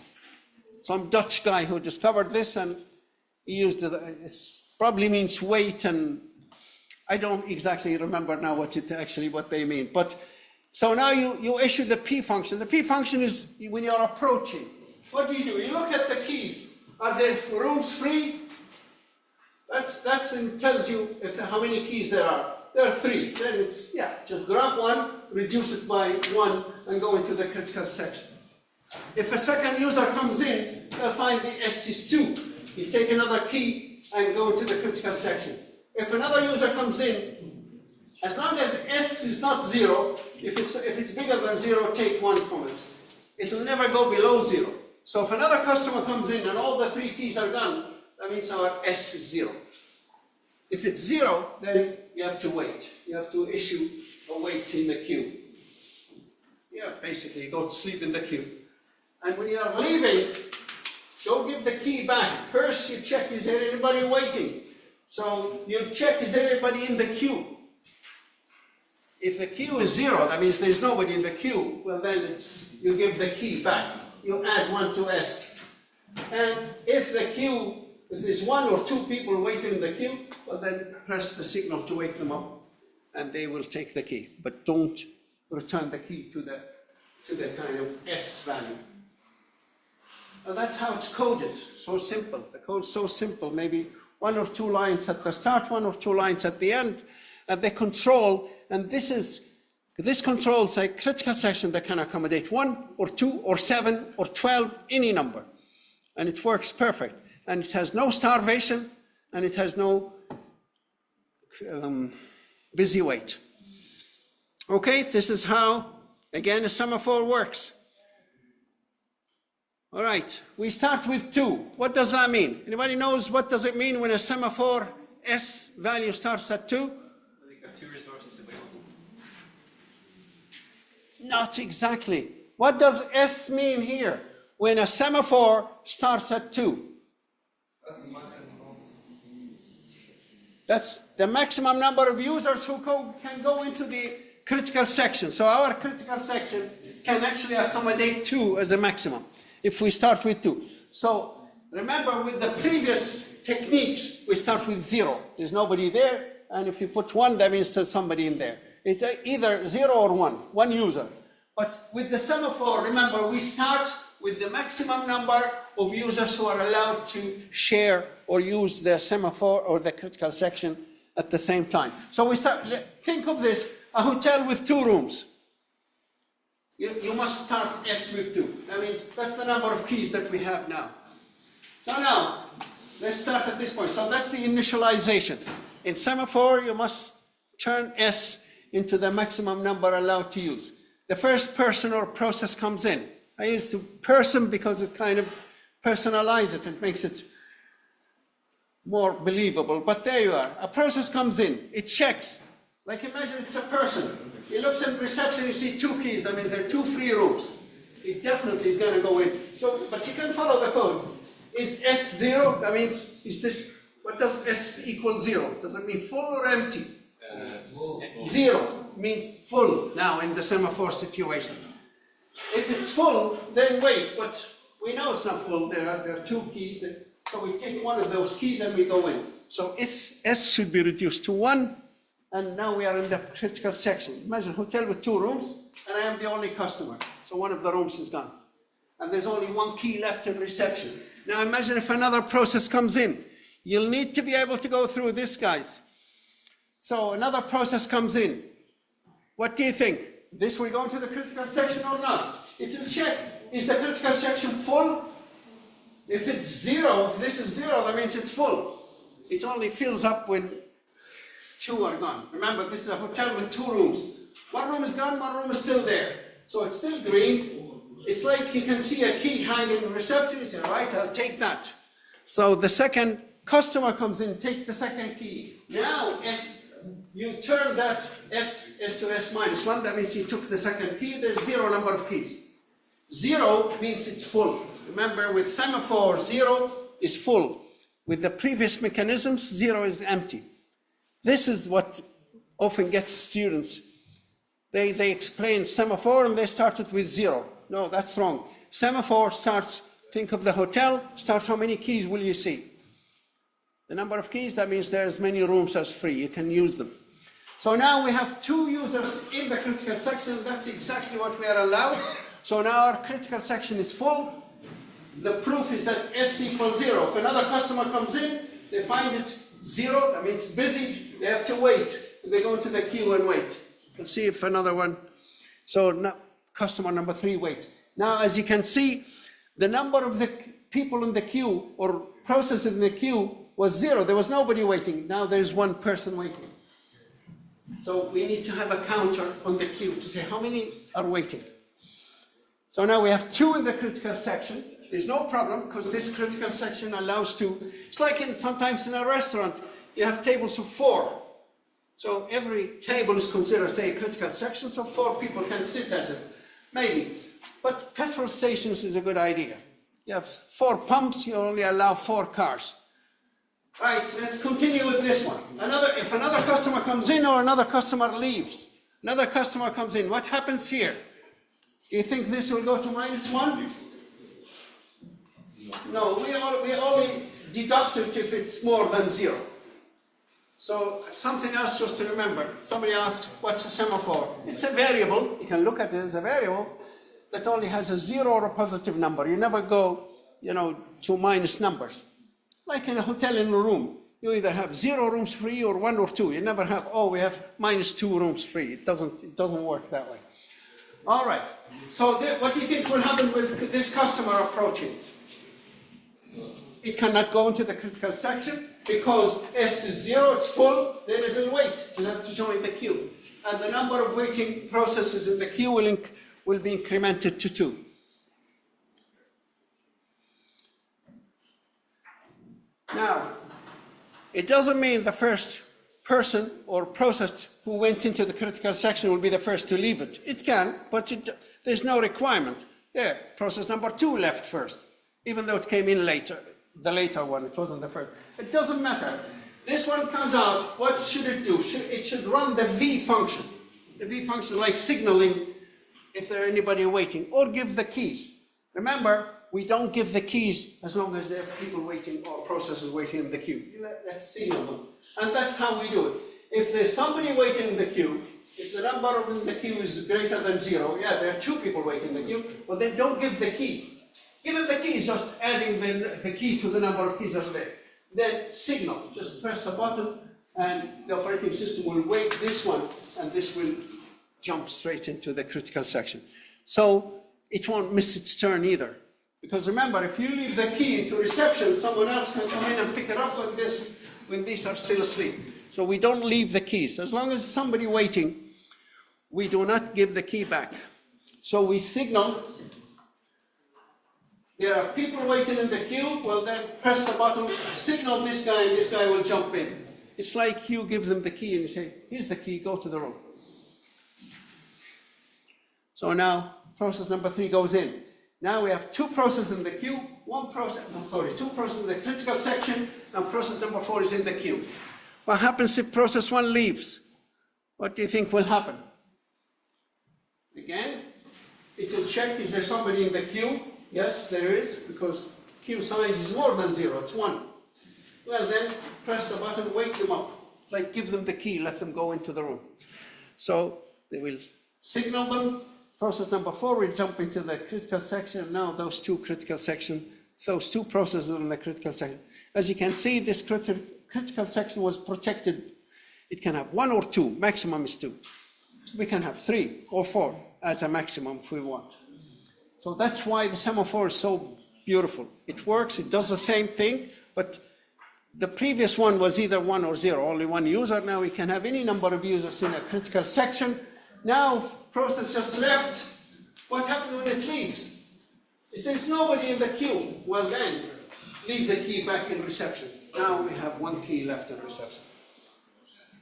Some Dutch guy who discovered this, and he used it. It probably means wait, and I don't exactly remember now what they mean. But so now you issue the P function. The P function is when you're approaching. What do? You look at the keys. Are there rooms free? That tells you how many keys there are. There are 3. Then it's, just grab one, reduce it by 1, and go into the critical section. If a second user comes in, they'll find the S is 2. You take another key and go into the critical section. If another user comes in, as long as S is not 0, if it's bigger than 0, take 1 from it. It'll never go below 0. So if another customer comes in and all the 3 keys are gone, that means our S is 0. If it's 0, then you have to wait. You have to issue a wait in the queue. Basically, you go to sleep in the queue. And when you are leaving, don't give the key back. First, you check, is there anybody waiting? So you check, is there anybody in the queue? If the queue is 0, that means there's nobody in the queue. Well, then you give the key back. You add 1 to S. And if there's 1 or 2 people waiting in the queue, well then press the signal to wake them up and they will take the key. But don't return the key to the kind of S value. And that's how it's coded, so simple. The code's so simple, maybe 1 or 2 lines at the start, 1 or 2 lines at the end, and they control, and this controls a critical section that can accommodate 1 or 2 or 7 or 12, any number. And it works perfect. and it has no starvation, and it has no busy wait. Okay, this is how, again, a semaphore works. All right, we start with 2. What does that mean? Anybody knows what does it mean when a semaphore S value starts at 2? They got 2 resources available. Not exactly. What does S mean here when a semaphore starts at 2? That's the maximum number of users who can go into the critical section. So our critical section can actually accommodate 2 as a maximum if we start with 2. So remember, with the previous techniques, we start with 0. There's nobody there, and if you put 1, that means there's somebody in there. It's either 0 or 1 user. But with the semaphore, remember, we start with the maximum number of users who are allowed to share or use the semaphore or the critical section at the same time. So we start, think of this, a hotel with 2 rooms. You must start S with 2. I mean, that's the number of keys that we have now. So now, let's start at this point. So that's the initialization. In semaphore, you must turn S into the maximum number allowed to use. The first person or process comes in. I use the person because it kind of personalizes it. It makes it more believable. But there you are. A process comes in. It checks. Like imagine it's a person. He looks at reception, you see 2 keys. That means there are 2 free rooms. It definitely is going to go in. So, but you can follow the code. Is S 0? That means, is this, what does S equal 0? Does it mean full or empty? 0 means full now in the semaphore situation. If it's full, then wait, but we know it's not full. There are 2 keys. So we take one of those keys and we go in. So S should be reduced to 1. And now we are in the critical section. Imagine a hotel with 2 rooms, and I am the only customer. So one of the rooms is gone. And there's only 1 key left in reception. Now imagine if another process comes in. You'll need to be able to go through this, guys. So another process comes in. What do you think? This will go into the critical section or not? It will check. Is the critical section full? If it's 0, if this is 0, that means it's full. It only fills up when 2 are gone. Remember, this is a hotel with 2 rooms. 1 room is gone, 1 room is still there. So it's still green. It's like you can see a key hanging in the reception. You say, right, I'll take that. So the second customer comes in, takes the second key. Now, you turn that S to S minus 1. That means you took the second key. There's 0 number of keys. 0 means it's full. Remember, with semaphore, 0 is full. With the previous mechanisms, 0 is empty. This is what often gets students. They explain semaphore and they started with 0. No, that's wrong. Semaphore starts, think of the hotel, start how many keys will you see? The number of keys, that means there are as many rooms as free. You can use them. So now we have 2 users in the critical section. That's exactly what we are allowed. So now our critical section is full. The proof is that S equals 0. If another customer comes in, they find it 0, that means busy, they have to wait. They go into the queue and wait. Let's see if another one. So now, customer number 3 waits. Now, as you can see, the number of the people in the queue or processes in the queue was 0. There was nobody waiting. Now there's 1 person waiting. So we need to have a counter on the queue to say how many are waiting. So now we have 2 in the critical section. There's no problem because this critical section allows it's like sometimes in a restaurant, you have tables of 4. So every table is considered, say, a critical section, so 4 people can sit at it, maybe. But petrol stations is a good idea. You have 4 pumps, you only allow 4 cars. Right, let's continue with this one. If another customer comes in or another customer leaves, another customer comes in, what happens here? Do you think this will go to -1? No, we only deduct it if it's more than 0. So something else just to remember. Somebody asked, what's a semaphore? It's a variable. You can look at it as a variable that only has a 0 or a positive number. You never go, to minus numbers. Like in a hotel in a room. You either have 0 rooms free or 1 or 2. You never have, we have -2 rooms free. It doesn't work that way. All right. So what do you think will happen with this customer approaching? it cannot go into the critical section because S is 0, it's full, then it will wait. It will have to join the queue. And the number of waiting processes in the queue will be incremented to 2. Now, it doesn't mean the first person or process who went into the critical section will be the first to leave it. It can, but there's no requirement. There, process number 2 left first, even though it came in later, the later one, it wasn't the first. It doesn't matter. This one comes out, what should it do? It should run the V function. The V function is like signaling if there's anybody waiting, or give the keys. Remember, we don't give the keys as long as there are people waiting or processes waiting in the queue. Let's signal them. And that's how we do it. If there's somebody waiting in the queue, if the number in the queue is greater than 0, yeah, there are 2 people waiting in the queue, well then don't give the key. Give them the key, just adding the key to the number of keys that's there. Then signal, just press a button and the operating system will wait this one and this will jump straight into the critical section. So it won't miss its turn either. Because remember, if you leave the key into reception, someone else can come in and pick it up when these are still asleep. So we don't leave the keys. As long as somebody waiting, we do not give the key back. So we signal, there are people waiting in the queue, well then press the button, signal this guy and this guy will jump in. It's like you give them the key and you say, here's the key, go to the room. So now process number 3 goes in. Now we have 2 processes in the queue, 2 processes in the critical section, and process number 4 is in the queue. What happens if process 1 leaves? What do you think will happen? Again, it will check, is there somebody in the queue? Yes, there is, because queue size is more than 0, it's 1. Well then, press the button, wake them up. Like give them the key, let them go into the room. So they will signal them. Process number 4 will jump into the critical section. Now those 2 processes in the critical section. As you can see, this critical section was protected. It can have 1 or 2, maximum is 2. We can have 3 or 4 as a maximum if we want. So that's why the semaphore is so beautiful. It works, it does the same thing, but the previous one was either 1 or 0, only 1 user. Now we can have any number of users in a critical section. Now, process just left. What happens when it leaves? It says nobody in the queue. Well then, leave the key back in reception. Now we have 1 key left in reception.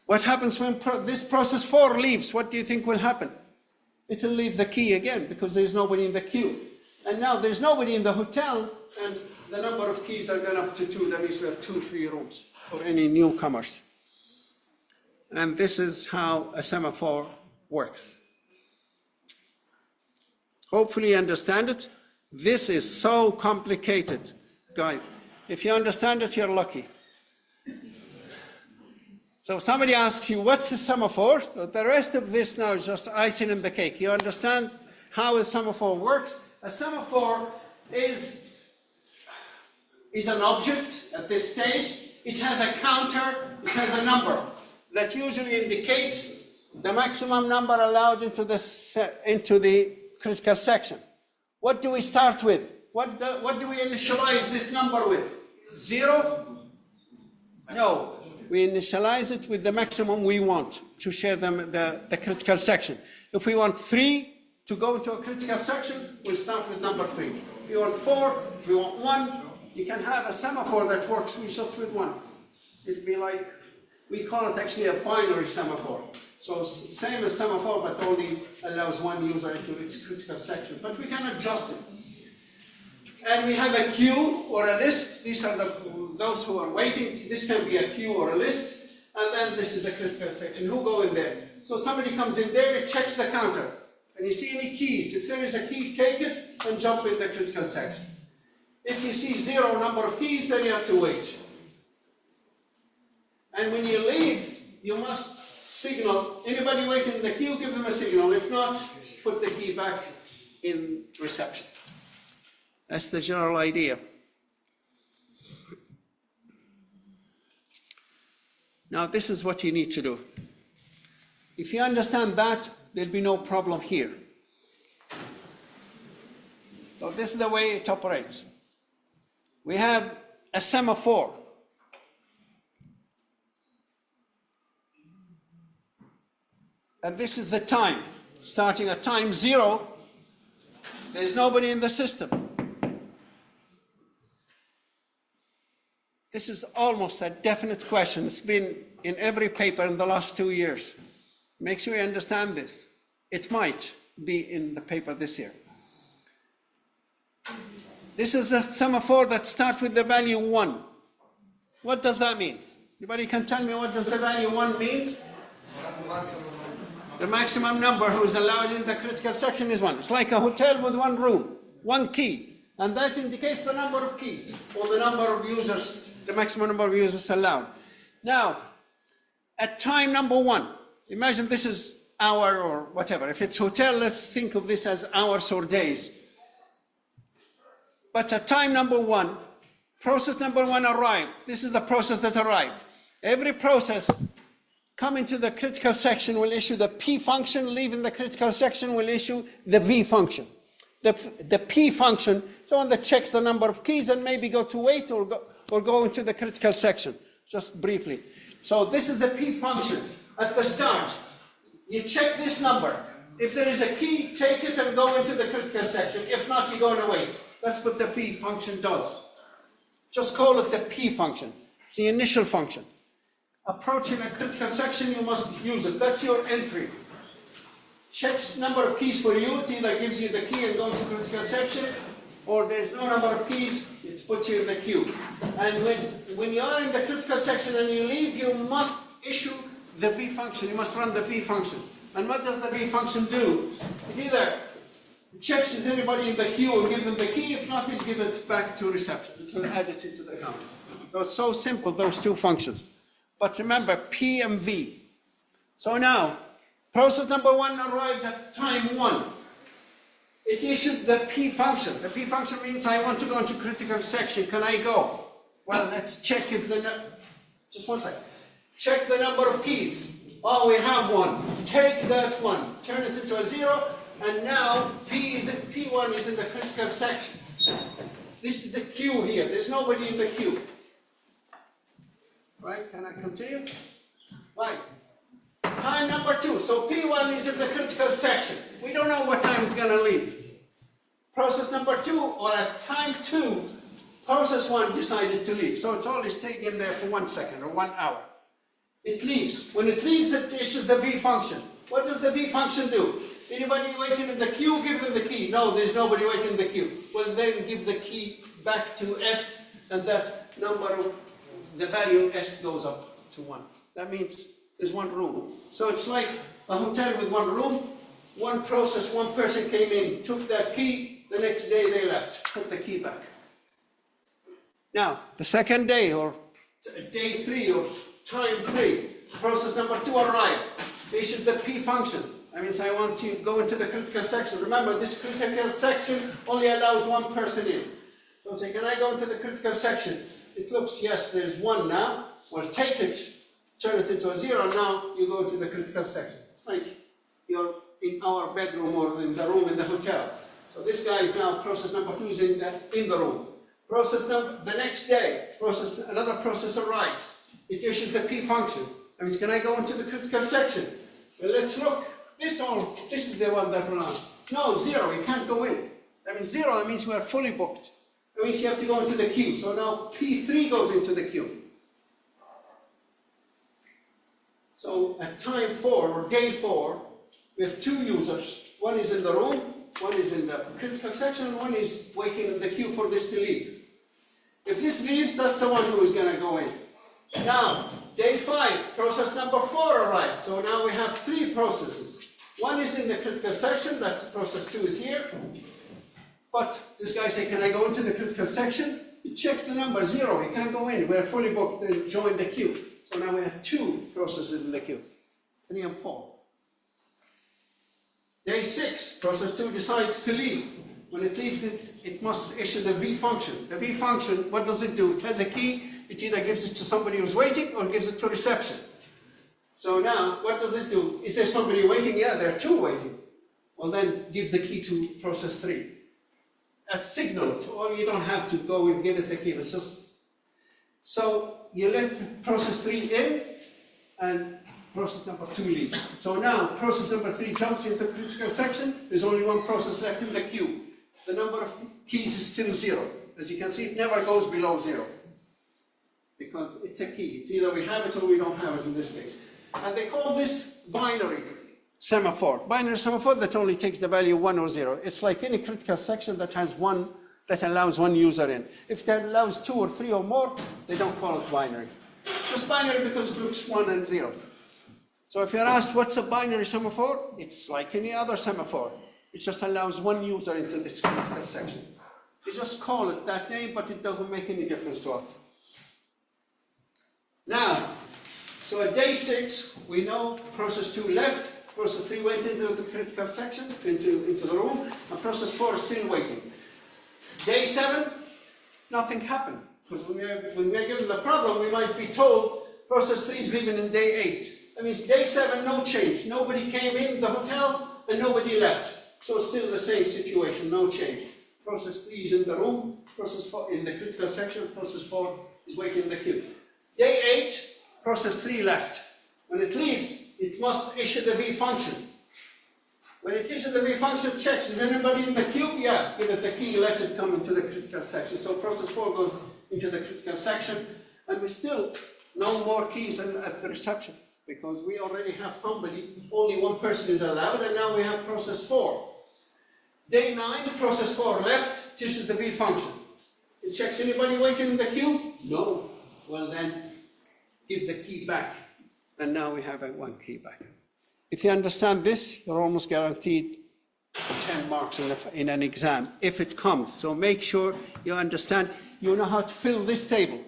What happens when this process 4 leaves? What do you think will happen? It will leave the key again because there's nobody in the queue. And now there's nobody in the hotel and the number of keys are gone up to 2. That means we have 2 free rooms for any newcomers. And this is how a semaphore works. Hopefully you understand it. This is so complicated, guys. If you understand it, you're lucky. So somebody asks you, what's a semaphore? So the rest of this now is just icing in the cake. You understand how a semaphore works? A semaphore is an object at this stage. It has a counter, it has a number that usually indicates the maximum number allowed into the critical section. What do we start with? What do we initialize this number with? 0? No. We initialize it with the maximum we want to share the critical section. If we want 3 to go into a critical section, we'll start with number 3. If you want 4, if you want 1, you can have a semaphore that works just with 1. It'd be like, we call it actually a binary semaphore. So same as semaphore, but only allows 1 user into its critical section. But we can adjust it. And we have a queue or a list. These are those who are waiting. This can be a queue or a list. And then this is the critical section. Who go in there? So somebody comes in there, it checks the counter. And you see any keys. If there is a key, take it and jump in the critical section. If you see 0 number of keys, then you have to wait. And when you leave, you must signal. Anybody waiting in the queue, give them a signal. If not, put the key back in reception. That's the general idea. Now, this is what you need to do. If you understand that, there'll be no problem here. So this is the way it operates. We have a semaphore. And this is the time. Starting at time 0, there's nobody in the system. This is almost a definite question. It's been in every paper in the last 2 years. Make sure you understand this. It might be in the paper this year. This is a semaphore that starts with the value 1. What does that mean? Anybody can tell me what does the value 1 means? The maximum number who is allowed in the critical section is 1. It's like a hotel with 1 room, 1 key. And that indicates the number of keys, or the number of users, the maximum number of users allowed. Now, at time number 1, imagine this is hour or whatever. If it's hotel, let's think of this as hours or days. But at time number 1, process number 1 arrived. This is the process that arrived. Every process coming to the critical section will issue the P function, leaving the critical section will issue the V function. The P function is the one that checks the number of keys and maybe go to wait or go into the critical section, just briefly. So this is the P function. At the start, you check this number. If there is a key, take it and go into the critical section. If not, you go and wait. That's what the P function does. Just call it the P function. It's the initial function. Approaching a critical section, you must use it. That's your entry. Checks number of keys for you. It either gives you the key and goes to critical section, or there's no number of keys, it puts you in the queue. And when you are in the critical section and you leave, you must issue the V function. You must run the V function. And what does the V function do? It either checks is anybody in the queue and gives them the key. If not, it'll give it back to reception. It will add it into the count. So it's so simple, those two functions. But remember, P and V. So now, process number 1 arrived at time 1. It issued the P function. The P function means I want to go into critical section. Can I go? Well, let's check if just one second. Check the number of keys. Oh, we have 1. Take that 1. Turn it into a 0. And now P1 is in the critical section. This is the queue here. There's nobody in the queue. Right? Can I continue? Right. Time number 2. So P1 is in the critical section. We don't know what time it's going to leave. Process number 2, or at time 2, process 1 decided to leave. So it's always taken there for 1 second or 1 hour. It leaves. When it leaves, it issues the V function. What does the V function do? Anybody waiting in the queue, give them the key. No, there's nobody waiting in the queue. Well, then give the key back to S, and that number of the value S goes up to 1. That means there's 1 room. So it's like a hotel with 1 room, 1 process, 1 person came in, took that key, the next day they left, put the key back. Now, the second day, or day 3, or time 3, process number 2 arrived. Issues the P function. That means I want to go into the critical section. Remember, this critical section only allows 1 person in. So say, can I go into the critical section? It looks, yes, there's 1 now. Well, take it, turn it into a 0, now you go to the critical section. Like you're in our bedroom or in the room in the hotel. So this guy is now, process number 2 is in the room. The next day, another process arrives. It issues the P function. That means, can I go into the critical section? Well, let's look. This is the one that runs. No, 0, you can't go in. That means 0, that means we are fully booked. That means you have to go into the queue. So now P3 goes into the queue. So at time 4, or day 4, we have 2 users. 1 is in the room, 1 is in the critical section, and 1 is waiting in the queue for this to leave. If this leaves, that's the one who is going to go in. Now, day 5, process number 4 arrived. So now we have 3 processes. 1 is in the critical section, that's process 2 is here. But this guy says, can I go into the critical section? He checks the number 0, he can't go in, we're fully booked, then join the queue. So now we have 2 processes in the queue, 3 and 4. Day 6, process 2 decides to leave. When it leaves, it must issue the V function. The V function, what does it do? It has a key, it either gives it to somebody who's waiting or gives it to reception. So now, what does it do? Is there somebody waiting? Yeah, there are 2 waiting. Well then, give the key to process 3. That's signaled, or you don't have to go and give it the key, it's just So you let process 3 in, and process number 2 leaves. So now process number 3 jumps into the critical section. There's only one process left in the queue. The number of keys is still 0. As you can see, it never goes below 0. Because it's a key. It's either we have it or we don't have it in this case. And they call this binary semaphore. Binary semaphore that only takes the value 1 or 0. It's like any critical section that has one, that allows one user in. If that allows 2 or 3 or more, they don't call it binary. Just binary because it looks 1 and 0. So if you're asked what's a binary semaphore, it's like any other semaphore. It just allows one user into this critical section. They just call it that name, but it doesn't make any difference to us. Now, so at day 6, we know process 2 left, process 3 went into the critical section, into the room, and process 4 is still waiting. Day 7, nothing happened. Because when we are given the problem, we might be told process 3 is leaving in day 8. That means day 7, no change. Nobody came in the hotel and nobody left. So it's still the same situation, no change. Process 3 is in the room, process 4 in the critical section, process 4 is waiting in the queue. Day 8, process 3 left. When it leaves, it must issue the V function. When it issues the V function, it checks, is anybody in the queue? Yeah, give it the key, let it come into the critical section. So process 4 goes into the critical section, and we still no more keys at the reception, because we already have somebody, only one person is allowed, and now we have process 4. Day 9, process 4 left, issues the V function. It checks anybody waiting in the queue? No. Well then, give the key back, and now we have one key back. If you understand this, you're almost guaranteed 10 marks in an exam, if it comes. So make sure you understand, you know how to fill this table.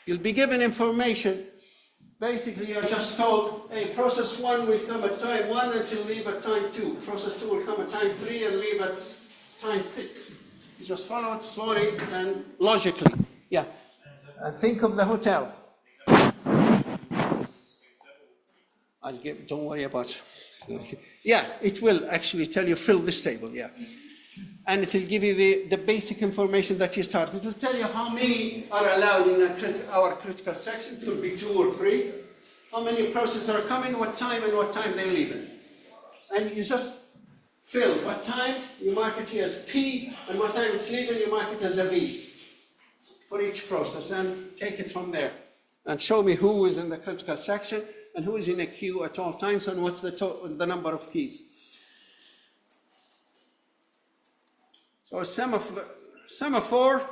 You'll be given information. Basically, you're just told, hey, process 1 will come at time 1 and will leave at time 2. Process 2 will come at time 3 and leave at time 6. You just follow it slowly and logically. Yeah. And think of the hotel. Don't worry about it. Yeah, it will actually tell you, fill this table, yeah. And it will give you the basic information that you start. It will tell you how many are allowed in our critical section. It will be 2 or 3. How many processes are coming, what time, and what time they're leaving. And you just fill what time, you mark it here as P, and what time it's leaving, you mark it as a V for each process, and take it from there. And show me who is in the critical section, and who is in a queue at all times, and what's the number of keys. So a semaphore,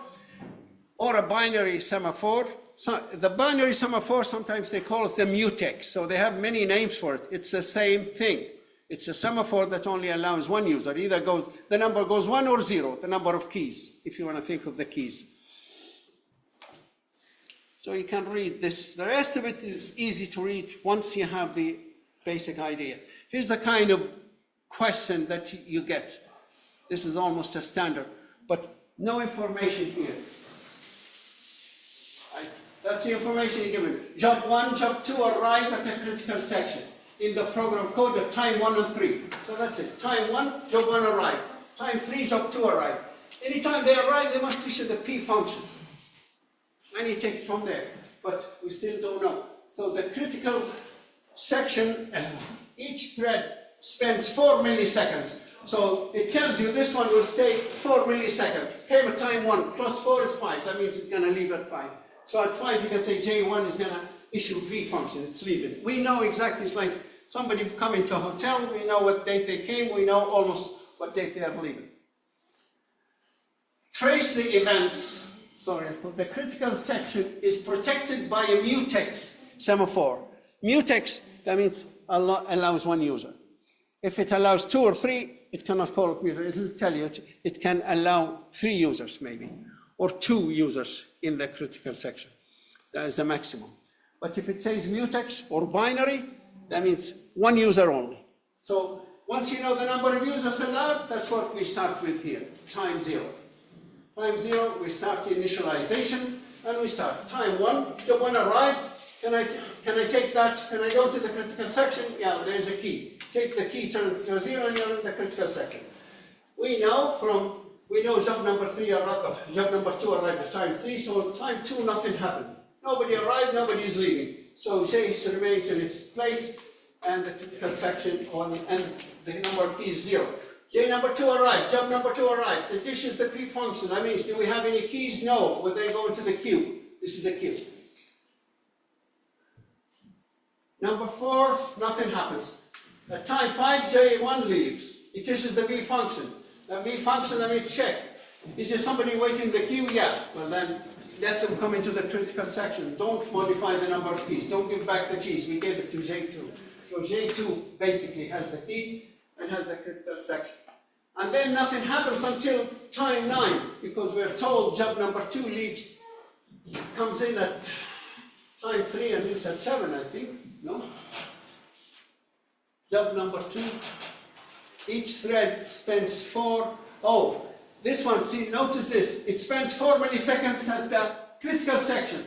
or a binary semaphore. So the binary semaphore, sometimes they call it the mutex. So they have many names for it. It's the same thing. It's a semaphore that only allows one user. Either the number goes 1 or 0, the number of keys, if you want to think of the keys. So you can read this. The rest of it is easy to read once you have the basic idea. Here's the kind of question that you get. This is almost a standard, but no information here. That's the information you're given. Job 1, job 2 arrive at a critical section. In the program code at time 1 and 3. So that's it. Time 1, job 1 arrive. Time 3, job 2 arrive. Anytime they arrive, they must issue the P function. And you take it from there. But we still don't know. So the critical section, each thread spends 4 milliseconds. So it tells you this one will stay 4 milliseconds. Came at time 1, plus 4 is 5. That means it's going to leave at 5. So at 5 you can say J1 is going to issue V function. It's leaving. We know exactly, it's like somebody coming to a hotel. We know what date they came. We know almost what date they are leaving. Trace the events. Sorry, the critical section is protected by a mutex semaphore. Mutex, that means allows one user. If it allows 2 or 3, it cannot call it mutex. It will tell you it can allow 3 users maybe, or 2 users in the critical section. That is the maximum. But if it says mutex or binary, that means 1 user only. So once you know the number of users allowed, that's what we start with here, time 0. Time 0, we start the initialization, and we start. Time 1, job 1 arrived. Can I take that? Can I go to the critical section? Yeah, there's a key. Take the key, turn it to 0, and you're in the critical section. We know job number 3 arrived, job number 2 arrived at time 3, so time 2 nothing happened. Nobody arrived, nobody is leaving. So J remains in its place, and the critical section and the number of keys is 0. J number 2 arrives, job number 2 arrives. It issues the P function. That means, do we have any keys? No. Will they go into the queue? This is the queue. Number 4, nothing happens. At time 5, J1 leaves. It issues the V function. The V function, let me check. Is there somebody waiting in the queue? Yeah. Well then, let them come into the critical section. Don't modify the number of keys. Don't give back the keys. We gave it to J2. So J2 basically has the key and has the critical section. And then nothing happens until time 9, because we're told job number 2 leaves, comes in at time 3 and leaves at 7, I think. No? Job number 2. Each thread spends 4. Oh, this one, see, notice this. It spends 4 milliseconds at the critical section.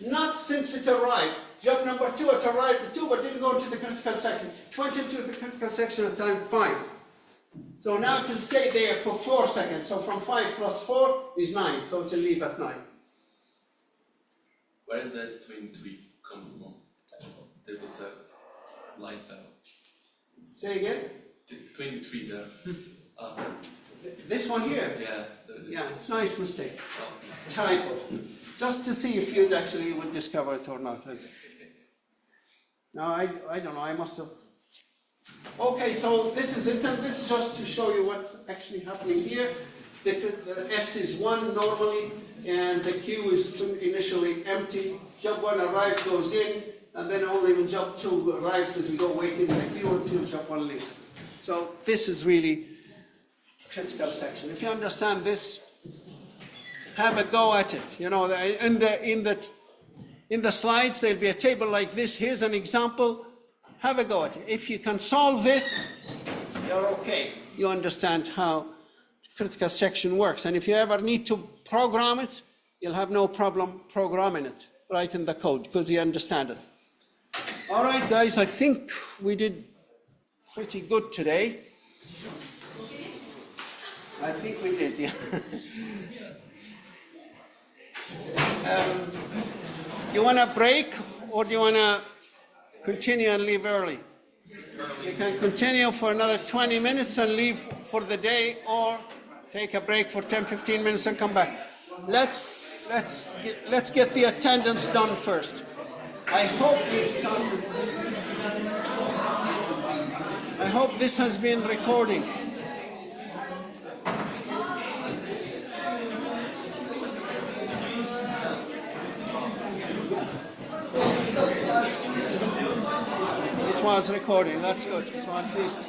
Not since it arrived. Job number 2, it arrived at 2, but didn't go into the critical section. It went into the critical section at time 5. So now it will stay there for 4 seconds. So from 5 plus 4 is 9. So it will leave at 9. Where is this 23 come from? Table 7, line 7. Say again? 23 there. This one here? Yeah. Yeah, it's a nice mistake. Oh, Typo. Just to see if you'd actually would discover it or not. No, I don't know. I must have. Okay, so this is it. And this is just to show you what's actually happening here. The S is 1 normally, and the Q is initially empty. Job 1 arrives, goes in, and then only when job 2 arrives does we go wait in the queue until job 1 leaves. So this is really critical section. If you understand this, have a go at it. You know, in the slides there'll be a table like this. Here's an example. Have a go at it. If you can solve this, you're okay. You understand how critical section works. And if you ever need to program it, you'll have no problem programming it right in the code because you understand it. All right, guys, I think we did pretty good today. I think we did, yeah. You want to break or do you want to continue and leave early? You can continue for another 20 minutes and leave for the day, or take a break for 10-15 minutes and come back. Let's get the attendance done first. I hope you've started. I hope this has been recording. It was recording, that's good. So at least